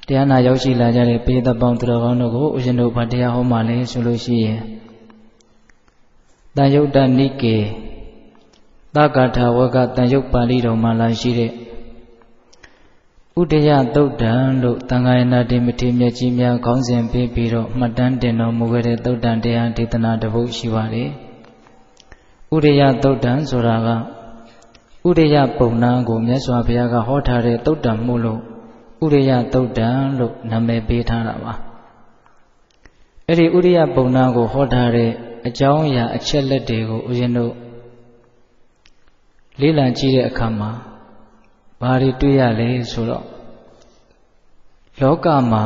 တရားနာရောက်ရှိလာကြတဲ့ပိဋကပေါင်းသူတော်ကောင်းတို့ကိုဦးဇင်းတို့ဘာတရားဟောမှလဲဆိုလို့ရှိရင်တန်ယုတ်တနိကေသက္ကထာဝကတန်ယုတ်ပါဠိတော်မှာလာရှိတဲ့ဥဒယသုတ်တံလို့သံဃာယနာတိမထေရမြတ်ကြီးများခေါင်းစဉ်ပေးပြီးတော့မှတ်တမ်းတင်တော်မူခဲ့တဲ့သုတ်တံတရားဒေသနာတစ်ပုဒ်ရှိပါတယ်။ဥဒယသုတ်တံဆိုတာကဥဒယပုံနာကိုမြတ်စွာဘုရားကဟောထားတဲ့သုတ်တံမှုလို့ဥဒယသုတ်တံလို့နာမည်ပေးထားတာပါ။အဲ့ဒီဥဒယပုံနာကိုဟောထားတဲ့အကြောင်းအရာအချက်လက်တွေကိုဦးဇင်းတို့လေ့လာကြည့်တဲ့အခါမှာဘာတွေတွေ့ရလဲဆိုတော့လောကမှာ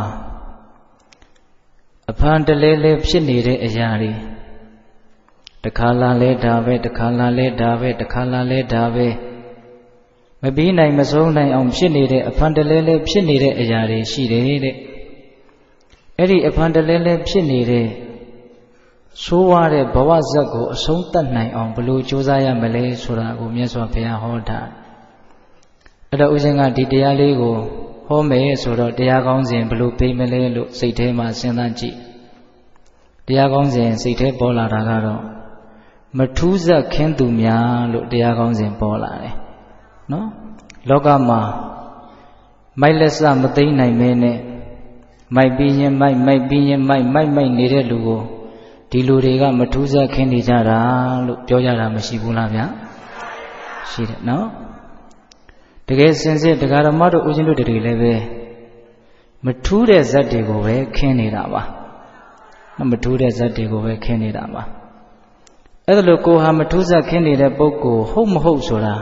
အဖန်တလဲလဲဖြစ်နေတဲ့အရာတွေတခါလာလဲဒါပဲတခါလာလဲဒါပဲတခါလာလဲဒါပဲမပြီးနိုင်မဆုံးနိုင်အောင်ဖြစ်နေတဲ့အဖန်တလဲလဲဖြစ်နေတဲ့အရာတွေရှိတယ်တဲ့အဲ့ဒီအဖန်တလဲလဲဖြစ်နေတဲ့ဆိုးဝါးတဲ့ဘဝဇက်ကိုအဆုံးသတ်နိုင်အောင်ဘယ်လိုကြိုးစားရမလဲဆိုတာကိုမြတ်စွာဘုရားဟောတာအဲ့တော့ဦးဇင်းကဒီတရားလေးကိုဟောမယ်ဆိုတော့တရားကောင်းစဉ်ဘယ်လိုပေးမလဲလို့စိတ်ထဲမှာစဉ်းစားကြည့်တရားကောင်းစဉ်စိတ်ထဲပေါ်လာတာကတော့မထူးဇက်ခင်းသူများလို့တရားကောင်းစဉ်ပေါ်လာတယ်နော်လောကမှာမိုက်လက်စမသိနိုင်မဲနဲ့မိုက်ပြီးရင်မိုက်ပြီးရင်မိုက်နေတဲ့လူကိုဒီလူတွေကမထူးဇက်ခင်းနေကြတာလို့ပြောကြတာမရှိဘူးလားဗျာရှိတယ်နော်တကယ်စင်စစ်တရားဓမ္မတို့ဦးဇင်းတို့တွေလည်းပဲမထူးတဲ့ဇက်တွေကိုပဲခင်းနေတာပါမထူးတဲ့ဇက်တွေကိုပဲခင်းနေတာပါအဲ့ဒါလို့ကိုဟာမထူးဇက်ခင်းနေတဲ့ပုဂ္ဂိုလ်ဟုတ်မဟုတ်ဆိုတာ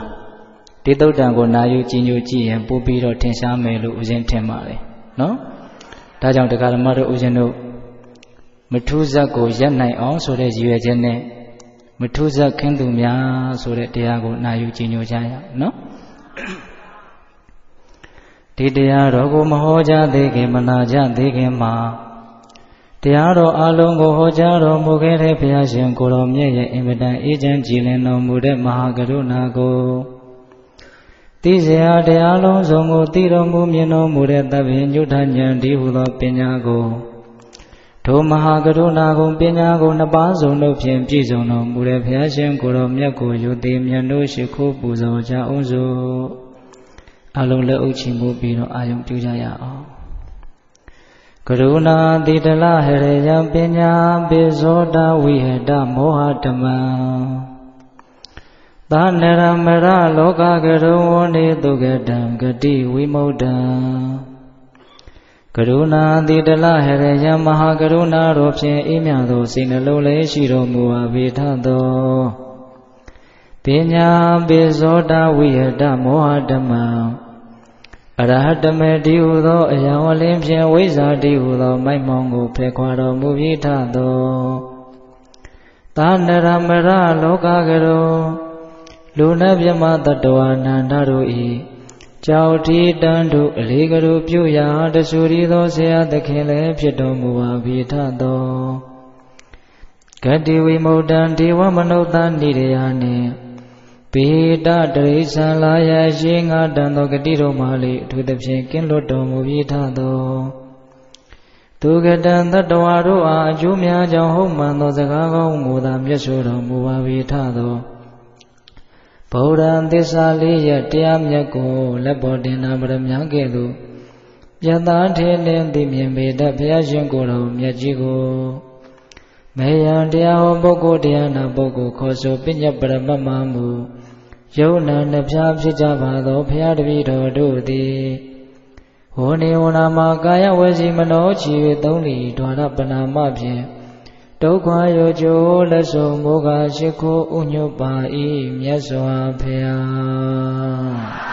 ဒီသုတ်တံကိုနာယူကြည်ညိုကြည့်ရင်ပို့ပြီးတော့ထင်ရှားမယ်လို့ဦးဇင်းထင်ပါတယ်နော်ဒါကြောင့်တရားဓမ္မတို့ဦးဇင်းတို့မထူးဇက်ကိုရပ်နိုင်အောင်ဆိုတဲ့ရည်ရွယ်ချက်နဲ့မထူးဇက်ခင်းသူများဆိုတဲ့တရားကိုနာယူကြည်ညိုကြရနော်ဒီတရားတော်ကိုမဟောကြားသေးခင်မနာကြသေးခင်မှာတရားတော်အလုံးကိုဟောကြားတော်မူခဲ့တဲ့ဘုရားရှင်ကိုယ်တော်မြတ်ရဲ့အင်မတန်အေးချမ်းကြည်လင်တော်မူတဲ့မဟာကရုဏာကိုသိစရာတရားလုံးစုံကိုသိတော်မူမြင်တော်မူတဲ့သဗ္ဗညုဋ္ဌဉာဏ်ဒီဟုသောပညာကိုထိုမဟာကရုဏာကိုပညာကိုနှစ်ပါးစုံတို့ဖြင့်ပြည့်စုံတော်မူတဲ့ဘုရားရှင်ကိုယ်တော်မြတ်ကိုယုသိမြတ်တို့ရှိခိုးပူဇော်ကြအောင်စို့အလုံးလက်အုပ်ချီးမူပြီးတော့အာယုံပြုကြရအောင်ကရုဏာတိတလဟရေယပညာပိဇောတဝိဟတမောဟဓမ္မံသာနရမရလောကကရုဝနေတုကတံဂတိဝိမု ddံ ကရုဏာတိတလဟရေယမဟာကရုဏာတော်ဖြင့်အေးမြသောစိတ်နှလုံးလေးရှိတော်မူပါပေထသောပညာပိဇောတဝိဟတမောဟဓမ္မံအရဟတမေတိဟုသောအယံဝလင်းဖြင့်ဝိဇ္ဇာတိဟုသောမိုက်မောင်ကိုဖယ်ခွာတော်မူပြီးထသောသာနရမရလောကကရုလူနာမြမတတဝနန္ဒတို့ဤကြောက်တီတန်တို့အလေးကရုပြုရာတဆူရီသောဆရာသခင်လည်းဖြစ်တော်မူပါပြီးထသောဂတိဝိမု ddံ ဒေဝမနုဿနိရယနှင့်ပေတတရိစ္ဆာလာယရှိငါတန်သောဂတိတော်မှလေအထူးသဖြင့်ကင်းလွတ်တော်မူပြီးထသောသူကတံတတဝါတို့အားအကျိုးများကြောင့်ဟုတ်မှန်သောစကားကောင်းကိုသာမြတ်စွာတော်မူပါပြီးထသောဗုဒ္ဓံသစ္စာလေးရတရားမြတ်ကိုလက်ပေါ်တင်နာပရမကဲ့သို့ယသာထေနှင့်သိမြင်ပေတတ်ဘုရားရှင်ကိုယ်တော်မြတ်ကြီးကိုမေယံတရားဟောပုဂ္ဂိုလ်တရားနာပုဂ္ဂိုလ်ခေါ်ဆိုပညတ်ပရမတ်မှမူယုံနာနှဖျားဖြစ်ကြပါသောဘုရားတပည့်တော်တို့သည်ဟောနေဝနာမှာကာယဝစီမနောချီ၍သုံးလီဒွါရပနာမဖြင့်ဒုက္ခရောကျိုးလက်ဆုံမောဃရှိခိုးဥညွတ်ပါ၏မြတ်စွာဘုရား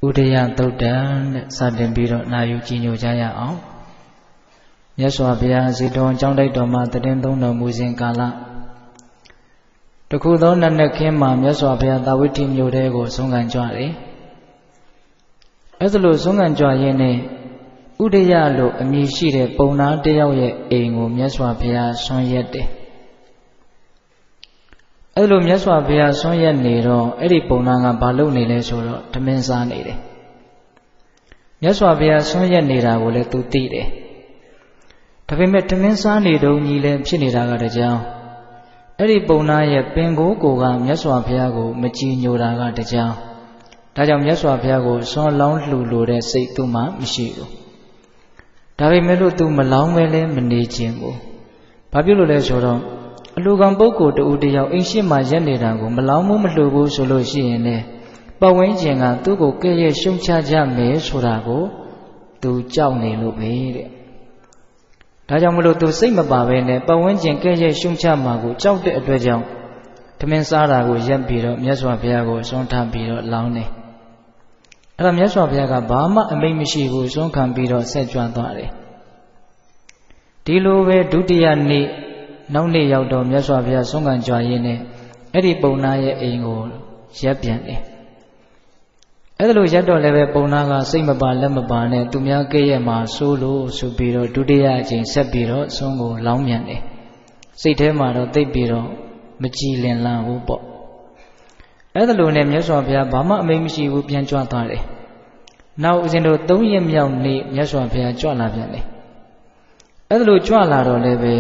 ဥဒယသုတ်တံတဲ့စတင်ပြီးတော့နာယူကြည်ညိုကြရအောင်မြတ်စွာဘုရားဇီတော်ကျောင်းတိုက်တော်မှာတည်င်းသုံးတော်မူစဉ်ကာလတခုသောနတ်နက်ခင်းမှာမြတ်စွာဘုရားသာဝတိမြို့တဲကိုဆုံးခံကြွတယ်အဲ့ဒါလို့ဆုံးခံကြွရင်းနဲ့ ဥဒယလို့အမည်ရှိတဲ့ပုံနာတစ်ယောက်ရဲ့အိမ်ကိုမြတ်စွာဘုရားဆွမ်းရက်တယ်အဲ့လိုမြတ်စွာဘုရားဆွမ်းရက်နေတော့အဲ့ဒီပုံနာကဘာလုပ်နေလဲဆိုတော့ထမင်းစားနေတယ်မြတ်စွာဘုရားဆွမ်းရက်နေတာကိုလည်းသူသိတယ်ဒါပေမဲ့ထမင်းစားနေတုန်းကြီးလည်းဖြစ်နေတာကတကြောင်အဲ့ဒီပုံနာရဲ့ပင်ကိုယ်ကိုကမြတ်စွာဘုရားကိုမကြည်ညိုတာကတကြောင်ဒါကြောင့်မြတ်စွာဘုရားကိုဆွမ်းလောင်းလှူလိုတဲ့စိတ်သူ့မှာမရှိဘူးဒါပေမဲ့လို့သူမလောင်းပဲလည်းမနေခြင်းဘူးဘာဖြစ်လို့လဲဆိုတော့အလူကံပုဂ္ဂိုလ်တူတယောက်အိမ်ရှိမှရက်နေတာကိုမလောင်းမှုမလှူဘူးဆိုလို့ရှိရင်လည်းပတ်ဝန်းကျင်ကသူ့ကိုကဲ့ရဲ့ရှုံချကြမယ်ဆိုတာကိုသူကြောက်နေလို့ပဲတဲ့ဒါကြောင့်မလို့သူစိတ်မပါဘဲနဲ့ပတ်ဝန်းကျင်ကဲ့ရဲ့ရှုံချမှာကိုကြောက်တဲ့အတွက်ကြောင့်ထမင်းစားတာကိုရပ်ပြီးတော့မြတ်စွာဘုရားကိုဆွမ်းထပြီးတော့လောင်းတယ်အဲ့ဒါမြတ်စွာဘုရားကဘာမှအမိန့်မရှိဘူးဆွမ်းခံပြီးတော့ဆက်ကြွသွားတယ်ဒီလိုပဲဒုတိယနေ့နောက်နေ့ရောက်တော့မြတ်စွာဘုရားဆွမ်းခံကြွရင်းနဲ့အဲ့ဒီပုံနာရဲ့အိမ်ကိုရပ်ပြန်တယ်အဲ့ဒါလိုရပ်တော့လည်းပဲပုံနာကစိတ်မပါလက်မပါနဲ့သူများကဲ့ရဲ့မှာဆိုးလို့ဆိုပြီးတော့ဒုတိယအချိန်ဆက်ပြီးတော့ဆွမ်းကိုလောင်းပြန်တယ်စိတ်ထဲမှာတော့သိပ်ပြီးတော့မကြည်လင်လာဘူးပေါ့အဲ့ဒါလိုနဲ့မြတ်စွာဘုရားဘာမှအမိန့်မရှိဘူးပြန်ကြွသွားတယ်နောက်ဦးဇင်းတို့3ရက်မြောက်နေ့မြတ်စွာဘုရားကြွလာပြန်တယ်အဲ့ဒါလိုကြွလာတော့လည်းပဲ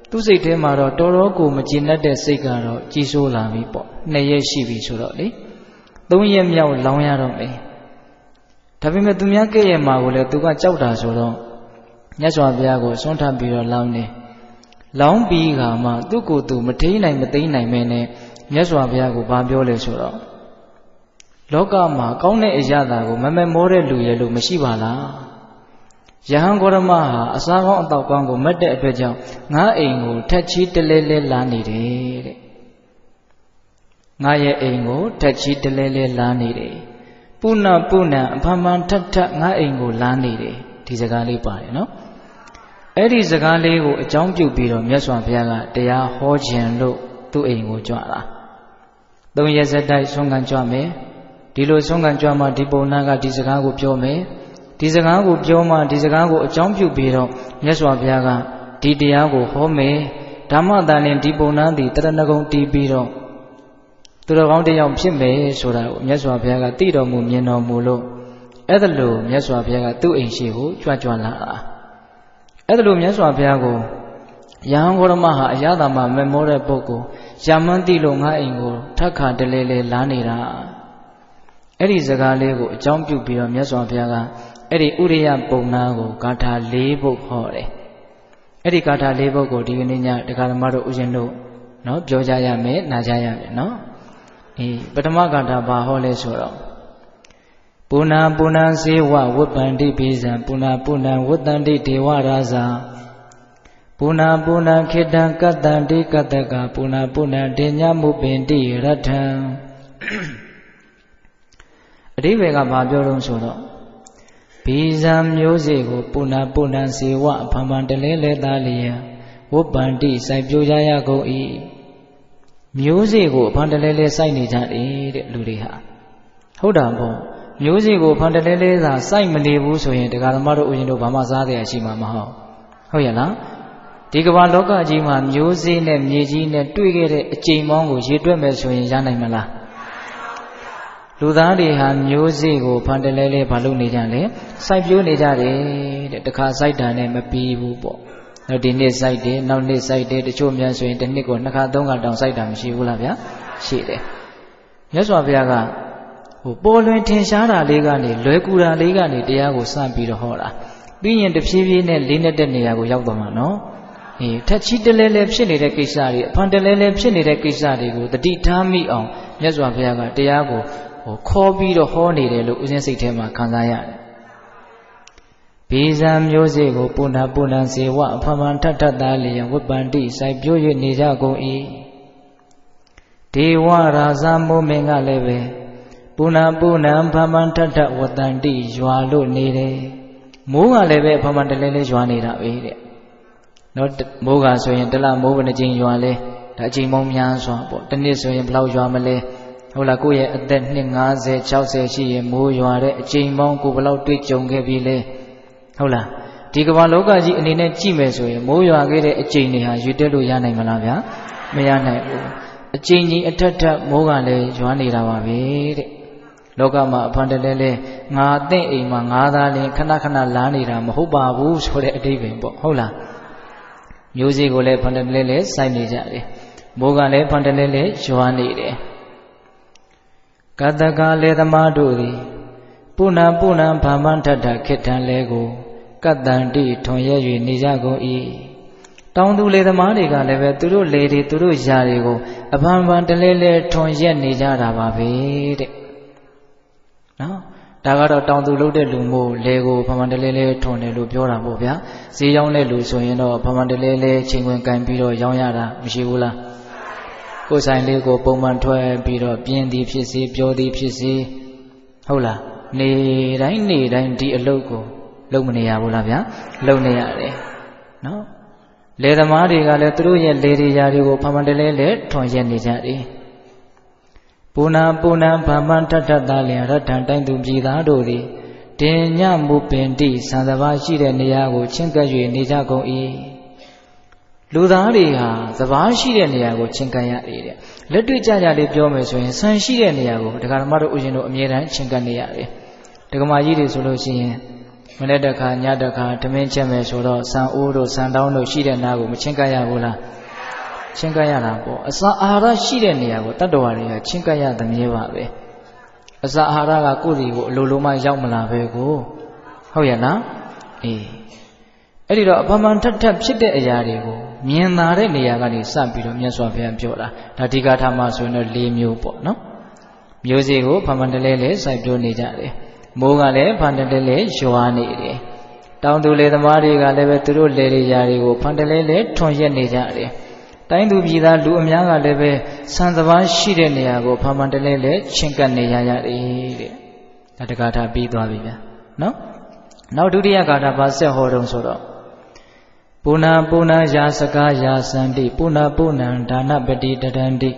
သူ့စိတ်ထဲမှာတော့တော်တော်ကိုမကျေနပ်တဲ့စိတ်ကတော့ကြီးစိုးလာပြီပေါ့2ရက်ရှိပြီဆိုတော့လေ3ရက်မြောက်လောင်းရတော့မယ်ဒါပေမဲ့သူများကဲ့ရဲ့မှာကိုလည်းသူကကြောက်တာဆိုတော့မြတ်စွာဘုရားကိုဆွမ်းထပြီးတော့လောင်းတယ်လောင်းပြီးခါမှသူ့ကိုယ်သူမထိန်နိုင်မသိမ့်နိုင်မဲနဲ့မြတ်စွာဘုရားကိုဘာပြောလဲဆိုတော့လောကမှာကောင်းတဲ့အရာသာကိုမမမောတဲ့လူရဲ့လို့မရှိပါလားယဟန်ဂေါရမဟာအစာကောင်းအသောက်ကောင်းကိုမတ်တဲ့အတွက်ကြောင့်ငါအိမ်ကိုထက်ချီတလဲလဲလာနေတယ်တဲ့ငါရဲ့အိမ်ကိုထက်ချီတလဲလဲလာနေတယ်ပုဏ္ဏပုဏ္ဏအဖမှန်ထက်ထက်ငါအိမ်ကိုလာနေတယ်ဒီစကားလေးပါတယ်နော်အဲ့ဒီစကားလေးကိုအကြောင်းပြုပြီးတော့မြတ်စွာဘုရားကတရားဟောခြင်းလို့သူ့အိမ်ကိုကြွလာ3ရက်ဆက်တိုက်ဆုံးခံကြွမယ်ဒီလိုဆုံးခံကြွမှဒီပုံနာကဒီစကားကိုပြောမယ်ဒီစကားကိုပြောမှဒီစကားကိုအကြောင်းပြုပြီးတော့မြတ်စွာဘုရားကဒီတရားကိုဟောမယ်ဓမ္မတာလင်ဒီပုံနာသည်တရဏဂုံတီးပြီးတော့သူတော်ကောင်းတစ်ယောက်ဖြစ်မယ်ဆိုတာကိုမြတ်စွာဘုရားကသိတော်မူမြင်တော်မူလို့အဲ့ဒါလို့မြတ်စွာဘုရားကသူ့အိမ်ရှိကိုကြွကြွလာတာအဲ့ဒါလို့မြတ်စွာဘုရားကိုယဟန်ဂေါရမဟာအရသာမှာမမောတဲ့ပုဂ္ဂိုလ်ရမန်းတိလို့ငါအိမ်ကိုထက်ခါတလဲလဲလာနေတာအဲ့ဒီစကားလေးကိုအကြောင်းပြုပြီးတော့မြတ်စွာဘုရားကအဲ့ဒီဥရိယပုံနာကိုဂါထာ4ပုဒ်ဟောတယ်အဲ့ဒီဂါထာ4ပုဒ်ကိုဒီကနေ့ညတရားဓမ္မတို့ဥရှင်တို့နော်ပြောကြရမယ်နားကြရမယ်နော်ပထမဂါထာဘာဟောလဲဆိုတော့ပုဏ္ဏပုဏ္ဏဇေဝဝပ္ပန္တိပိဇံပုဏ္ဏပုဏ္ဏဝတ္တန္တိဒေဝရာဇာပုဏ္ဏပုဏ္ဏခေတံကတ္တန္တိကတ္တကပုဏ္ဏပုဏ္ဏဒေညမုပင်တိရထံအဓိပ္ပာယ်ကဘာပြောလို့ဆိုတော့ဘိဇံမျိုးစေ့ကိုပုဏ္ဏပုဏ္ဏဇေဝအဖန်ဖန်တလဲလဲသားလျံဝပ္ပန္တိစိုက်ပျိုးကြရကုန်၏မျိုးစေ့ကိုအဖန်တလဲလဲစိုက်နေကြတယ်တဲ့လူတွေဟာဟုတ်တာပေါ့မျိုးစေ့ကိုဖန်တလဲလဲသာစိုက်မနေဘူးဆိုရင်တရားဓမ္မတို့ဥရှင်တို့ဘာမှစားတဲ့အရှိမှာမဟုတ်ရဲ့လားဒီကမ္ဘာလောကကြီးမှာမျိုးစေ့နဲ့မြေကြီးနဲ့တွေ့ခဲ့တဲ့အကြိမ်ပေါင်းကိုရေတွက်မယ်ဆိုရင်ရနိုင်မလားလူသားတွေဟာမျိုးစေ့ကိုဖန်တလဲလဲဘာလုပ်နေကြလဲစိုက်ပျိုးနေကြတယ်တဲ့တခါစိုက်တာနဲ့မပြီးဘူးပေါ့နောက်ဒီနေ့စိုက်တယ်နောက်နေ့စိုက်တယ်တချို့များဆိုရင်တစ်နှစ်ကို2ခါ3ခါတောင်စိုက်တာမရှိဘူးလားဗျာရှိတယ်မြတ်စွာဘုရားကပေါ်လွင်ထင်ရှားတာလေးကနေလွယ်ကူတာလေးကနေတရားကိုစပြီးတော့ဟောတာပြီးရင်တဖြည်းဖြည်းနဲ့လေးနေတဲ့နေရာကိုရောက်သွားမှာနော်ထက်ချီတလဲလဲဖြစ်နေတဲ့ကိစ္စတွေအဖန်တလဲလဲဖြစ်နေတဲ့ကိစ္စတွေကိုတတိထားမိအောင်မြတ်စွာဘုရားကတရားကိုခေါ်ပြီးတော့ဟောနေတယ်လို့ဦးဇင်းစိတ်ထဲမှာခံစားရတယ်ဘိဇံမျိုးစေ့ကိုပုဏ္ဏပုဏ္ဏဇေဝအဖန်ဖန်ထထသားလျံဝပ္ပန္တိစိုက်ပျိုး၍နေကြကုန်၏ဒေဝရာဇမိုးမင်းကလည်းပဲပုဏ္ဏပုဏ္ဏဖန်ဖန်ထထဝတ္တန္တိရွာလို့နေတယ်မိုးကလည်းပဲဖန်ဖန်တလဲလဲရွာနေတာပဲတဲ့နော်မိုးကဆိုရင်တလမိုးဘယ်နှကြိမ်ရွာလဲဒါအချိန်ပေါင်းများစွာပေါ့တစ်နှစ်ဆိုရင်ဘယ်လောက်ရွာမလဲဟုတ်လားကိုယ့်ရဲ့အသက်250 60ရှိရင်မိုးရွာတဲ့အချိန်ပေါင်းကိုဘယ်လောက်တွေ့ကြုံခဲ့ပြီလဲ ဟုတ်လားဒီကမ္ဘာလောကကြီးအနေနဲ့ကြည့်မယ်ဆိုရင်မိုးရွာခဲ့တဲ့အကျိန်တွေဟာရွေတက်လို့ရနိုင်မလားဗျာမရနိုင်ဘူးအကျိန်ကြီးအထက်ထက်မိုးကလည်းရွာနေတာပါပဲတဲ့လောကမှာအဖန်တလဲလဲငါအသင့်အိမ်မှာငါသားလင်းခဏခဏလာနေတာမဟုတ်ပါဘူးဆိုတဲ့အဓိပ္ပာယ်ပေါ့ဟုတ်လားမျိုးစေ့ကိုလည်းဖန်တလဲလဲစိုက်နေကြတယ်မိုးကလည်းဖန်တလဲလဲရွာနေတယ်ကတ္တကလေသမားတို့သည်ပုဏ္ဏဗာမန်ထထခေတ္တံလဲကိုကတ္တန္တိထွန်ရဲ၍နေကြကုန်၏တောင်သူလေသမားတွေကလည်းပဲသူတို့လေတွေသူတို့ຢာတွေကိုအဖန်ဖန်တလဲလဲထွန်ရက်နေကြတာပါပဲတဲ့နော်ဒါကတော့တောင်သူလုပ်တဲ့လူမို့လေကိုဖန်ဖန်တလဲလဲထွန်တယ်လို့ပြောတာပေါ့ဗျာဈေးရောက်တဲ့လူဆိုရင်တော့ဖန်ဖန်တလဲလဲချိန်ခွင်ကင်ပြီးတော့ရောင်းရတာမရှိဘူးလားကိုယ်ဆိုင်လေးကိုပုံမှန်ထွက်ပြီးတော့ပြင်းသည်ဖြစ်စေပြောသည်ဖြစ်စေဟုတ်လားနေတိုင်းဒီအလုပ်ကိုလုပ်မနေရဘူးလားဗျာလုပ်နေရတယ်နော်လေသမားတွေကလည်းသူတို့ရဲ့လေတွေຢာတွေကိုဖန်ဖန်တလဲလဲထွန်ရက်နေကြတယ်ပုဏ္ဏဗာမန်ထထသာလျင်ရထံတိုင်းသူပြည်သားတို့သည်တင်ညမှုပင်တိသံသဘာရှိတဲ့နေရာကိုချင်းကပ်၍နေကြကုန်၏လူသားတွေဟာသဘာရှိတဲ့နေရာကိုချင်းကပ်ရတယ်တဲ့လက်တွေ့ကြကြလေးပြောမယ်ဆိုရင်ဆံရှိတဲ့နေရာကိုဒကာဓမ္မတို့ဥရှင်တို့အမြဲတမ်းချင်းကပ်နေရတယ်ဒကာမကြီးတွေဆိုလို့ရှိရင်မနေ့တခါညတခါဓမင်းချက်မယ်ဆိုတော့ဆံအိုးတို့ဆံတောင်းတို့ရှိတဲ့နားကိုမချင်းကပ်ရဘူးလားချင်းကပ်ရတာပေါ့အစာအာဟာရရှိတဲ့နေရာကိုတတ္တဝါတွေကချင်းကပ်ရသမြဲပါပဲအစာအာဟာရကကိုယ်စီကိုအလိုလိုမှရောက်မလာပဲကိုဟုတ်ရဲ့လားအေးအဲ့ဒီတော့အဖမှန်ထက်ဖြစ်တဲ့အရာတွေကိုမြင်သာတဲ့နေရာကနေစပြီးတော့မြတ်စွာဘုရားပြောတာဒါဒီကာထာမှာဆိုရင်တော့၄မျိုးပေါ့နော်မျိုးစေ့ကိုဖမှန်တလဲလဲစိုက်ပျိုးနေကြတယ်မိုးကလည်းဖန်တလဲလဲရွာနေတယ်တောင်သူလေသမားတွေကလည်းပဲသူတို့လေတွေຢာတွေကိုဖန်တလဲလဲထွန်ရက်နေကြတယ်တိုင်းသူပြည်သားလူအများကလည်းပဲဆံစပါးရှိတဲ့နေရာကိုဖမှန်တလဲလဲချင်းကပ်နေရရတယ်တဲ့ဒါတကာထာပြီးသွားပြီဗျာနော်နောက်ဒုတိယကာထာပါဆက်ဟောတုံးဆိုတော့ပုဏ္ဏယာစကာယာစန္တိပုဏ္ဏဒါနပတိတရန္တိ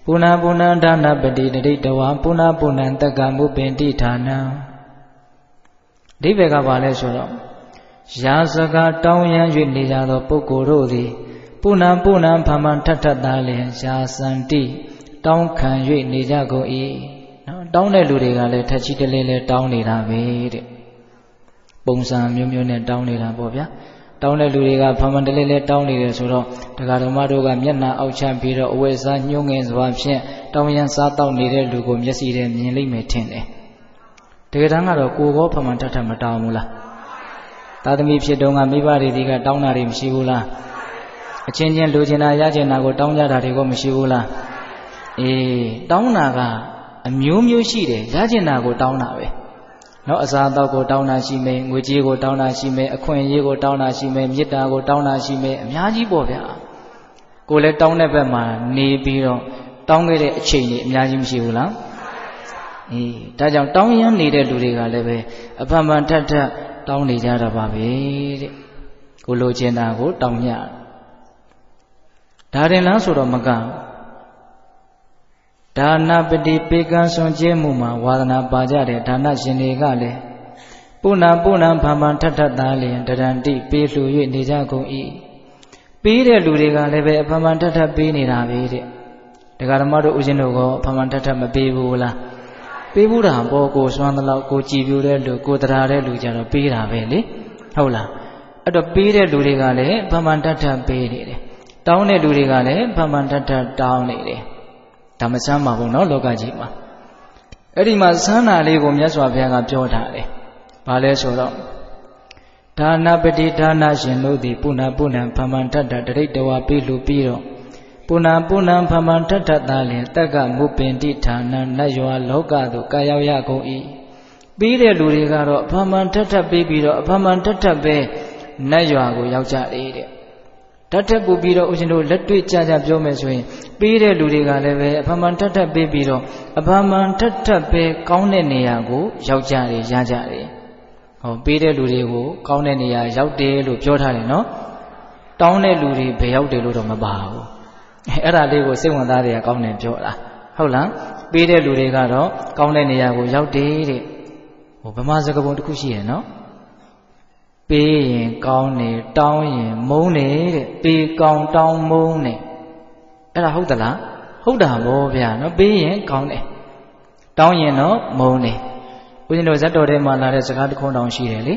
ပုဏ္ဏဒါနပတိတရိတဝါပုဏ္ဏတက္ကမုပင်တိဌာနံဒီဘက်ကပါလဲဆိုတော့ယာစကာတောင်းရန်၍နေကြသောပုဂ္ဂိုလ်တို့သည်ပုဏ္ဏဖမန်ထထသာလျင်ယာစန္တိတောင်းခံ၍နေကြကုန်၏နော်တောင်းတဲ့လူတွေကလည်းထက်ချီတလေးလဲတောင်းနေတာပဲတဲ့ပုံစံမျိုးနဲ့တောင်းနေတာပေါ့ဗျာတောင်းတဲ့လူတွေကဖမန်တလေးလဲတောင်းနေတယ်ဆိုတော့တရားဓမ္မတို့ကမျက်နှာအောက်ချပြီးတော့အဝိဇ္ဇာညှိုးငင်စွာဖြင့်တောင်းရန်စားတောက်နေတဲ့လူကိုမျက်စိထဲမြင်လိမ့်မယ်ထင်တယ်တကယ်တမ်းကတော့ကိုယ်ကောဖမန်ထထမတောင်းဘူးလားသာသမီဖြစ်တုန်းကမိဘတွေဒီကတောင်းတာတွေမရှိဘူးလားအချင်းချင်းလူချင်တာရချင်တာကိုတောင်းကြတာတွေကမရှိဘူးလားအေးတောင်းတာကအမျိုးရှိတယ်ရချင်တာကိုတောင်းတာပဲနော်အစာအသောက်ကိုတောင်းတာရှိမယ်ငွေကြေးကိုတောင်းတာရှိမယ်အခွင့်အရေးကိုတောင်းတာရှိမယ်မေတ္တာကိုတောင်းတာရှိမယ်အများကြီးပေါ့ဗျာကိုလည်းတောင်းတဲ့ဘက်မှာနေပြီးတော့တောင်းခဲ့တဲ့အချိန်ကြီးအများကြီးမရှိဘူးလားအေးဒါကြောင့်တောင်းရမ်းနေတဲ့လူတွေကလည်းပဲအဖန်ဖန်ထက်တောင်းနေကြတာပါပဲတဲ့ကိုလိုချင်တာကိုတောင်းညဒါရင်လားဆိုတော့မကဒါနပတိပေကံဆွန်ကျဲမှုမှာဝါဒနာပါကြတဲ့ဒါနရှင်တွေကလည်းပုဏ္ဏဖမန်ထထသာလျင်တရန္တိပေးလှူ၍နေကြကုန်၏ပေးတဲ့လူတွေကလည်းပဲအဖမန်ထထပေးနေတာပဲတဲ့ဒကာဓမ္မတို့ဦးဇင်းတို့ကအဖမန်ထထမပေးဘူးလားပေးဘူးတာပေါ့ကိုစွမ်းသလောက်ကိုကြည်ပြူတဲ့လူကိုတရားတဲ့လူကြတော့ပေးတာပဲလေဟုတ်လားအဲ့တော့ပေးတဲ့လူတွေကလည်းအဖမန်ထထပေးနေတယ်တောင်းတဲ့လူတွေကလည်းဖမန်ထထတောင်းနေတယ်ဒါမဆမ်းပါဘူးเนาะလောကကြီးမှာအဲ့ဒီမှာဆန်းတာလေးကိုမြတ်စွာဘုရားကပြောထားတယ်။ဘာလဲဆိုတော့ဒါနပတိဒါနရှင်တို့သည်ပုဏ္ဏဖမန်ထထတရိတဝါပိလူပြီးတော့ပုဏ္ဏဖမန်ထထသာလျင်တက္ကမုပင်တိဌာနနတ်ရွာလောကသို့ကာရောက်ရကုန်၏ပြီးတဲ့လူတွေကတော့အဖမန်ထထပြီးပြီးတော့အဖမန်ထထပဲနတ်ရွာကိုရောက်ကြတယ်တဲ့တတ်ထပ်ပူပြီးတော့ဦးဇင်းတို့လက်တွေ့ကြပြောမယ်ဆိုရင်ပေးတဲ့လူတွေကလည်းပဲအဖမန်ထထပေးပြီးတော့အဖမန်ထထပဲကောင်းတဲ့နေရာကိုရောက်ကြတယ်ရကြတယ်ဟောပေးတဲ့လူတွေကိုကောင်းတဲ့နေရာရောက်တယ်လို့ပြောထားတယ်နော်တောင်းတဲ့လူတွေဘယ်ရောက်တယ်လို့တော့မပါဘူးအဲ့ဒါလေးကိုစိတ်ဝင်စားတွေကကောင်းတယ်ပြောတာဟုတ်လားပေးတဲ့လူတွေကတော့ကောင်းတဲ့နေရာကိုရောက်တယ်တဲ့ဟိုဗမာစကားပုံတစ်ခုရှိရနော် ပေးရင်ကောင်းနေတောင်းရင်မုန်းနေတဲ့ပေးကောင်းတောင်းမုန်းနေအဲ့ဒါဟုတ်သလားဟုတ်တာဗောဗျာနော်ပေးရင်ကောင်းတယ်တောင်းရင်တော့မုန်းနေဦးဇင်းတို့ဇတ်တော်ထဲမှာလာတဲ့စကားတစ်ခုတောင်ရှိတယ်လေ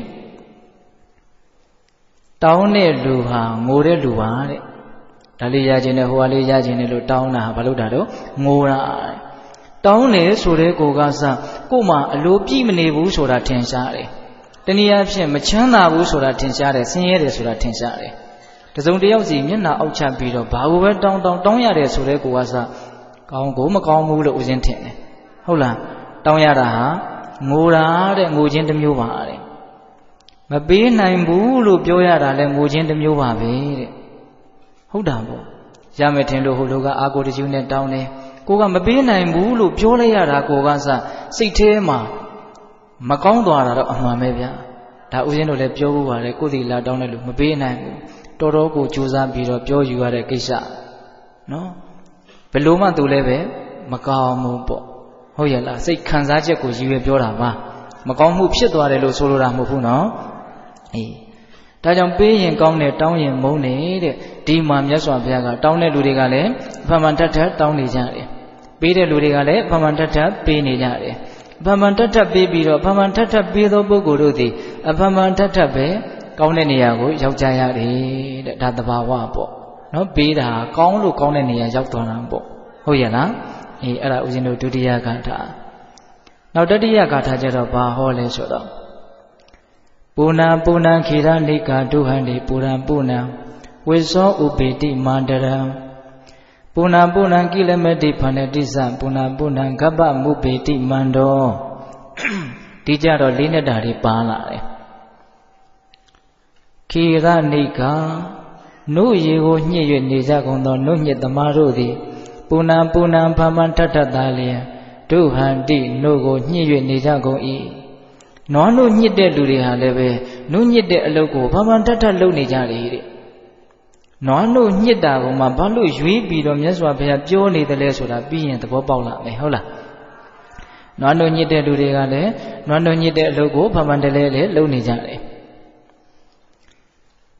တောင်းတဲ့လူဟာငိုတဲ့လူပါတဲ့ဒါလေးရခြင်းနဲ့ဟိုဟာလေးရခြင်းနဲ့လို့တောင်းတာဘာလို့တာတော့ငိုတာတောင်းတယ်ဆိုတဲ့ကိုကစကို့မှာအလိုပြည့်မနေဘူးဆိုတာထင်ရှားတယ်တနည်းအားဖြင့်မချမ်းသာဘူးဆိုတာထင်ရှားတယ်ဆင်းရဲတယ်ဆိုတာထင်ရှားတယ်တစုံတစ်ယောက်စီမျက်နှာအောက်ချပြီးတော့ဘာကိုပဲတောင်းရတယ်ဆိုတဲ့ကိုကစကောင်းကိုမကောင်းဘူးလို့ဦးဇင်းထင်တယ်ဟုတ်လားတောင်းရတာဟာငိုတာတဲ့ငိုခြင်းတစ်မျိုးပါတဲ့မပေးနိုင်ဘူးလို့ပြောရတာလဲငိုခြင်းတစ်မျိုးပါပဲတဲ့ဟုတ်တာပေါ့ရမယ်ထင်လို့ဟိုလူကအာကိုတကျူးနဲ့တောင်းတယ်ကိုကမပေးနိုင်ဘူးလို့ပြောလိုက်ရတာကိုကစစိတ်ထဲမှာမကောင်းသွားတာတော့အမှန်ပဲဗျာဒါဦးဇင်းတို့လည်းပြောဖို့ပါတယ်ကိုယ်စီလာတောင်းတဲ့လူမပေးနိုင်ဘူးတော်တော်ကိုကြိုးစားပြီးတော့ပြောယူရတဲ့ကိစ္စနော်ဘယ်လိုမှသူလည်းပဲမကောင်းဘူးပေါ့ဟုတ်ရဲ့လားစိတ်ခံစားချက်ကိုရည်ရွယ်ပြောတာပါမကောင်းမှုဖြစ်သွားတယ်လို့ဆိုလိုတာမဟုတ်ဘူးနော်အေးဒါကြောင့်ပေးရင်ကောင်းတယ်တောင်းရင်မုန်းတယ်တဲ့ဒီမှာမြတ်စွာဘုရားကတောင်းတဲ့လူတွေကလည်းဖန်ဖန်ထပ်ထပ်တောင်းနေကြတယ်ပေးတဲ့လူတွေကလည်းဖန်ဖန်ထပ်ထပ်ပေးနေကြတယ်ဖန်ဖန်ထပ်ထပ်ပေးပြီးတော့ဖန်ဖန်ထပ်ထပ်ပေးသောပုဂ္ဂိုလ်တို့သည်အဖန်ဖန်ထပ်ထပ်ပဲကောင်းတဲ့နေရာကိုရောက်ကြရတယ်တဲ့ဒါသဘာဝပေါ့နော်ပေးတာကောင်းလို့ကောင်းတဲ့နေရာရောက်သွားတာပေါ့ဟုတ်ရဲ့လားအေးအဲ့ဒါဦးဇင်းတို့ဒုတိယဂါထာနောက်တတိယဂါထာကျတော့ဘာဟောလဲဆိုတော့ပူနာပူနံခေရနိကာဒုဟန္တိပူရံပူနံဝိဇောဥပေတိမန္တရံပူနာပူနံကိလမတိဖန္နတိသပူနာပူနံဂဗ္ဗမုပေတိမန္တောဒီကြတော့လေးနဲ့တာတွေပါလာတယ်ခေရနိကာနှုတ်ရေကိုညှစ်၍နေကြကုန်သောနှုတ်ညှစ်သမားတို့သည်ပူနာပူနံဖမန်ထထသာလျင်ဒုဟန္တိနှုတ်ကိုညှစ်၍နေကြကုန်၏နွားနှုတ်ညှစ်တဲ့လူတွေဟာလည်းပဲနှုတ်ညှစ်တဲ့အလုပ်ကိုဖမန်ထထလုပ်နေကြတယ်တဲ့နွားနှုတ်ညှစ်တာကမှဘာလို့ရွေးပြီးတော့မြတ်စွာဘုရားပြောနေတယ်လဲဆိုတာပြီးရင်သဘောပေါက်လာမယ်ဟုတ်လားနွားနှုတ်ညှစ်တဲ့လူတွေကလည်းနွားနှုတ်ညှစ်တဲ့အလုပ်ကိုဖမန်တလဲလဲလုပ်နေကြတယ်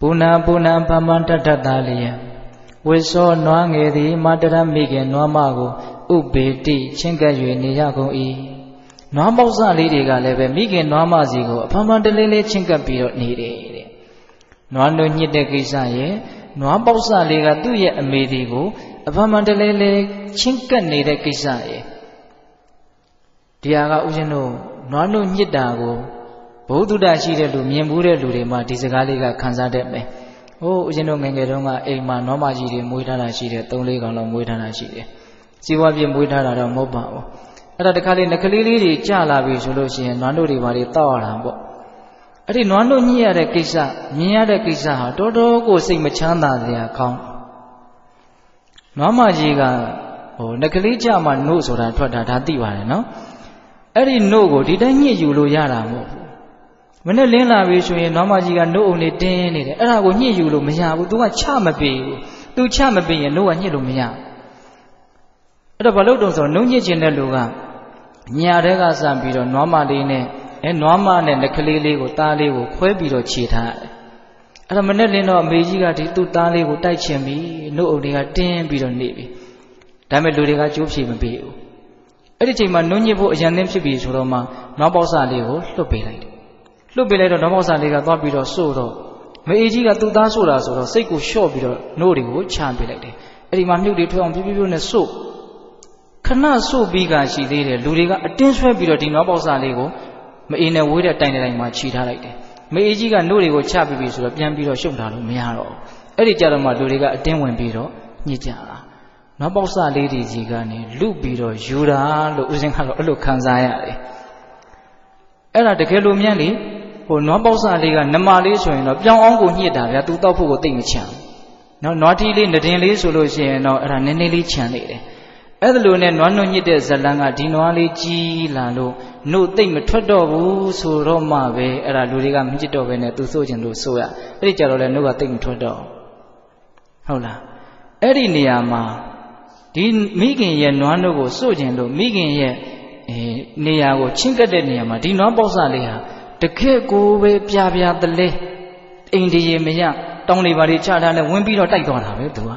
ပူနာပူနာဖမန်ထထသာလျင်ဝိသောနွားငယ်သည်မတရမိခင်နွားမကိုဥပေတိချင်းကပ်၍နေရကုန်၏နွားပေါက်စလေးတွေကလည်းပဲမိခင်နွားမစီကိုအဖမန်တလေးလေးချင်းကပ်ပြီးတော့နေတယ်တဲ့နွားနှုတ်ညှစ်တဲ့ကိစ္စရဲ့နွားပေါက်စလေးကသူ့ရဲ့အမေဒီကိုအဖမန်တလေးလေးချင်းကပ်နေတဲ့ကိစ္စရဲ့ဒီဟာကဥရှင်တို့နွားနှုတ်ညှစ်တာကိုဘုဒ္ဓတရှိတဲ့လူမြင်ဘူးတဲ့လူတွေမှာဒီစကားလေးကခံစားတတ်မယ်ဟိုဦးဇင်းတို့ငယ်ငယ်တုန်းကအိမ်မှာနွားမကြီးတွေမွေးထားတာရှိတယ်3-4ကောင်လောက်မွေးထားတာရှိတယ်စီဝါပြည့်မွေးထားတာတော့မဟုတ်ပါဘူးအဲ့ဒါတခါလေးငကလေးလေးတွေကြာလာပြီဆိုလို့ရှိရင်နွားတို့တွေဘာတွေတောက်ရတာပေါ့အဲ့ဒီနွားတို့ညှိရတဲ့ကိစ္စမြင်ရတဲ့ကိစ္စဟာတော်တော်ကိုစိတ်မချမ်းသာစရာကောင်းနွားမကြီးကဟိုငကလေးကြာမှနှုတ်ဆိုတာထွက်တာဒါသိပါတယ်နော်အဲ့ဒီနှုတ်ကိုဒီတိုင်းညှိယူလို့ရတာမဟုတ်ဘူးမနဲ့လင်းလာပြီဆိုရင်နွားမကြီးကနှုတ်အုံလေးတင်းနေတယ်အဲ့ဒါကိုညှစ်ယူလို့မရဘူး तू ကချမပေးဘူး तू ချမပေးရင်နှုတ်ကညှစ်လို့မရအဲ့တော့ဘာလို့တုံးဆိုနှုတ်ညှစ်ခြင်းတဲ့လူကညာတဲကစပြီးတော့နွားမလေးနဲ့နွားမနဲ့နှကလေးလေးကိုသားလေးကိုခွဲပြီးတော့ခြေထားတယ်အဲ့တော့မနဲ့လင်းတော့အမေကြီးကဒီသူ့သားလေးကိုတိုက်ချင်ပြီးနှုတ်အုံလေးကတင်းပြီးတော့နေပြီဒါပေမဲ့လူတွေကကြိုးဖြေမပေးဘူးအဲ့ဒီချိန်မှာနှုတ်ညှစ်ဖို့အရန်သင်းဖြစ်ပြီဆိုတော့မှနွားပေါက်စလေးကိုလွတ်ပေးလိုက်တယ်လွတ်ပေးလိုက်တော့နွားပေါက်စလေးကသွားပြီးတော့စို့တော့မအေးကြီးကသူ့သားစို့တာဆိုတော့စိတ်ကိုလျှော့ပြီးတော့နှုတ်တွေကိုချပေးလိုက်တယ်အဲ့ဒီမှာမြုပ်တွေထွက်အောင်ဖြည်းဖြည်းနဲ့စို့ခဏစို့ပြီးကရှိသေးတယ်လူတွေကအတင်းဆွဲပြီးတော့ဒီနွားပေါက်စလေးကိုမအေးနဲ့ဝေးတဲ့တိုင်တိုင်းမှာခြိထားလိုက်တယ်မအေးကြီးကနှုတ်တွေကိုချပြီးပြီဆိုတော့ပြန်ပြီးတော့ရှုပ်တာလို့မရတော့အဲ့ဒီကြတော့မှလူတွေကအတင်းဝင်ပြီးတော့ညစ်ကြတာနွားပေါက်စလေးတွေကြီးကနေလူပြီးတော့ယူတာလို့ဦးဇင်းကတော့အဲ့လိုခံစားရတယ်အဲ့ဒါတကယ်လို့မြန်လေဟိုနွားပေါက်စလေးကနမလေးဆိုရင်တော့ပြောင်းအောင်ကိုညှစ်တာဗျာသူတောက်ဖို့ကိုသိမချမ်းနော်နွားထီးလေးနဒင်လေးဆိုလို့ရှိရင်တော့အဲ့ဒါနည်းနည်းလေးချမ်းနေတယ်အဲ့ဒါလိုနဲ့နွားနှုတ်ညှစ်တဲ့ဇလံကဒီနွားလေးကြီးလာလို့နှုတ်သိမ့်မထွက်တော့ဘူးဆိုတော့မှပဲအဲ့ဒါလူတွေကမညှစ်တော့ပဲနဲ့သူစိုးကျင်လို့ဆိုရအဲ့ဒီကြတော့လေနှုတ်ကသိမ့်မထွက်တော့ဟုတ်လားအဲ့ဒီနေရာမှာဒီမိခင်ရဲ့နွားနှုတ်ကိုစိုးကျင်လို့မိခင်ရဲ့နေရာကိုချင်းကပ်တဲ့နေရာမှာဒီနွားပေါက်စလေးဟာတကယ့်ကိုပဲပြပြတလဲ အိမ်တရေမရတောင်းလေးပါတွေချထားလဲဝင်ပြီးတော့တိုက်သွားတာပဲသူက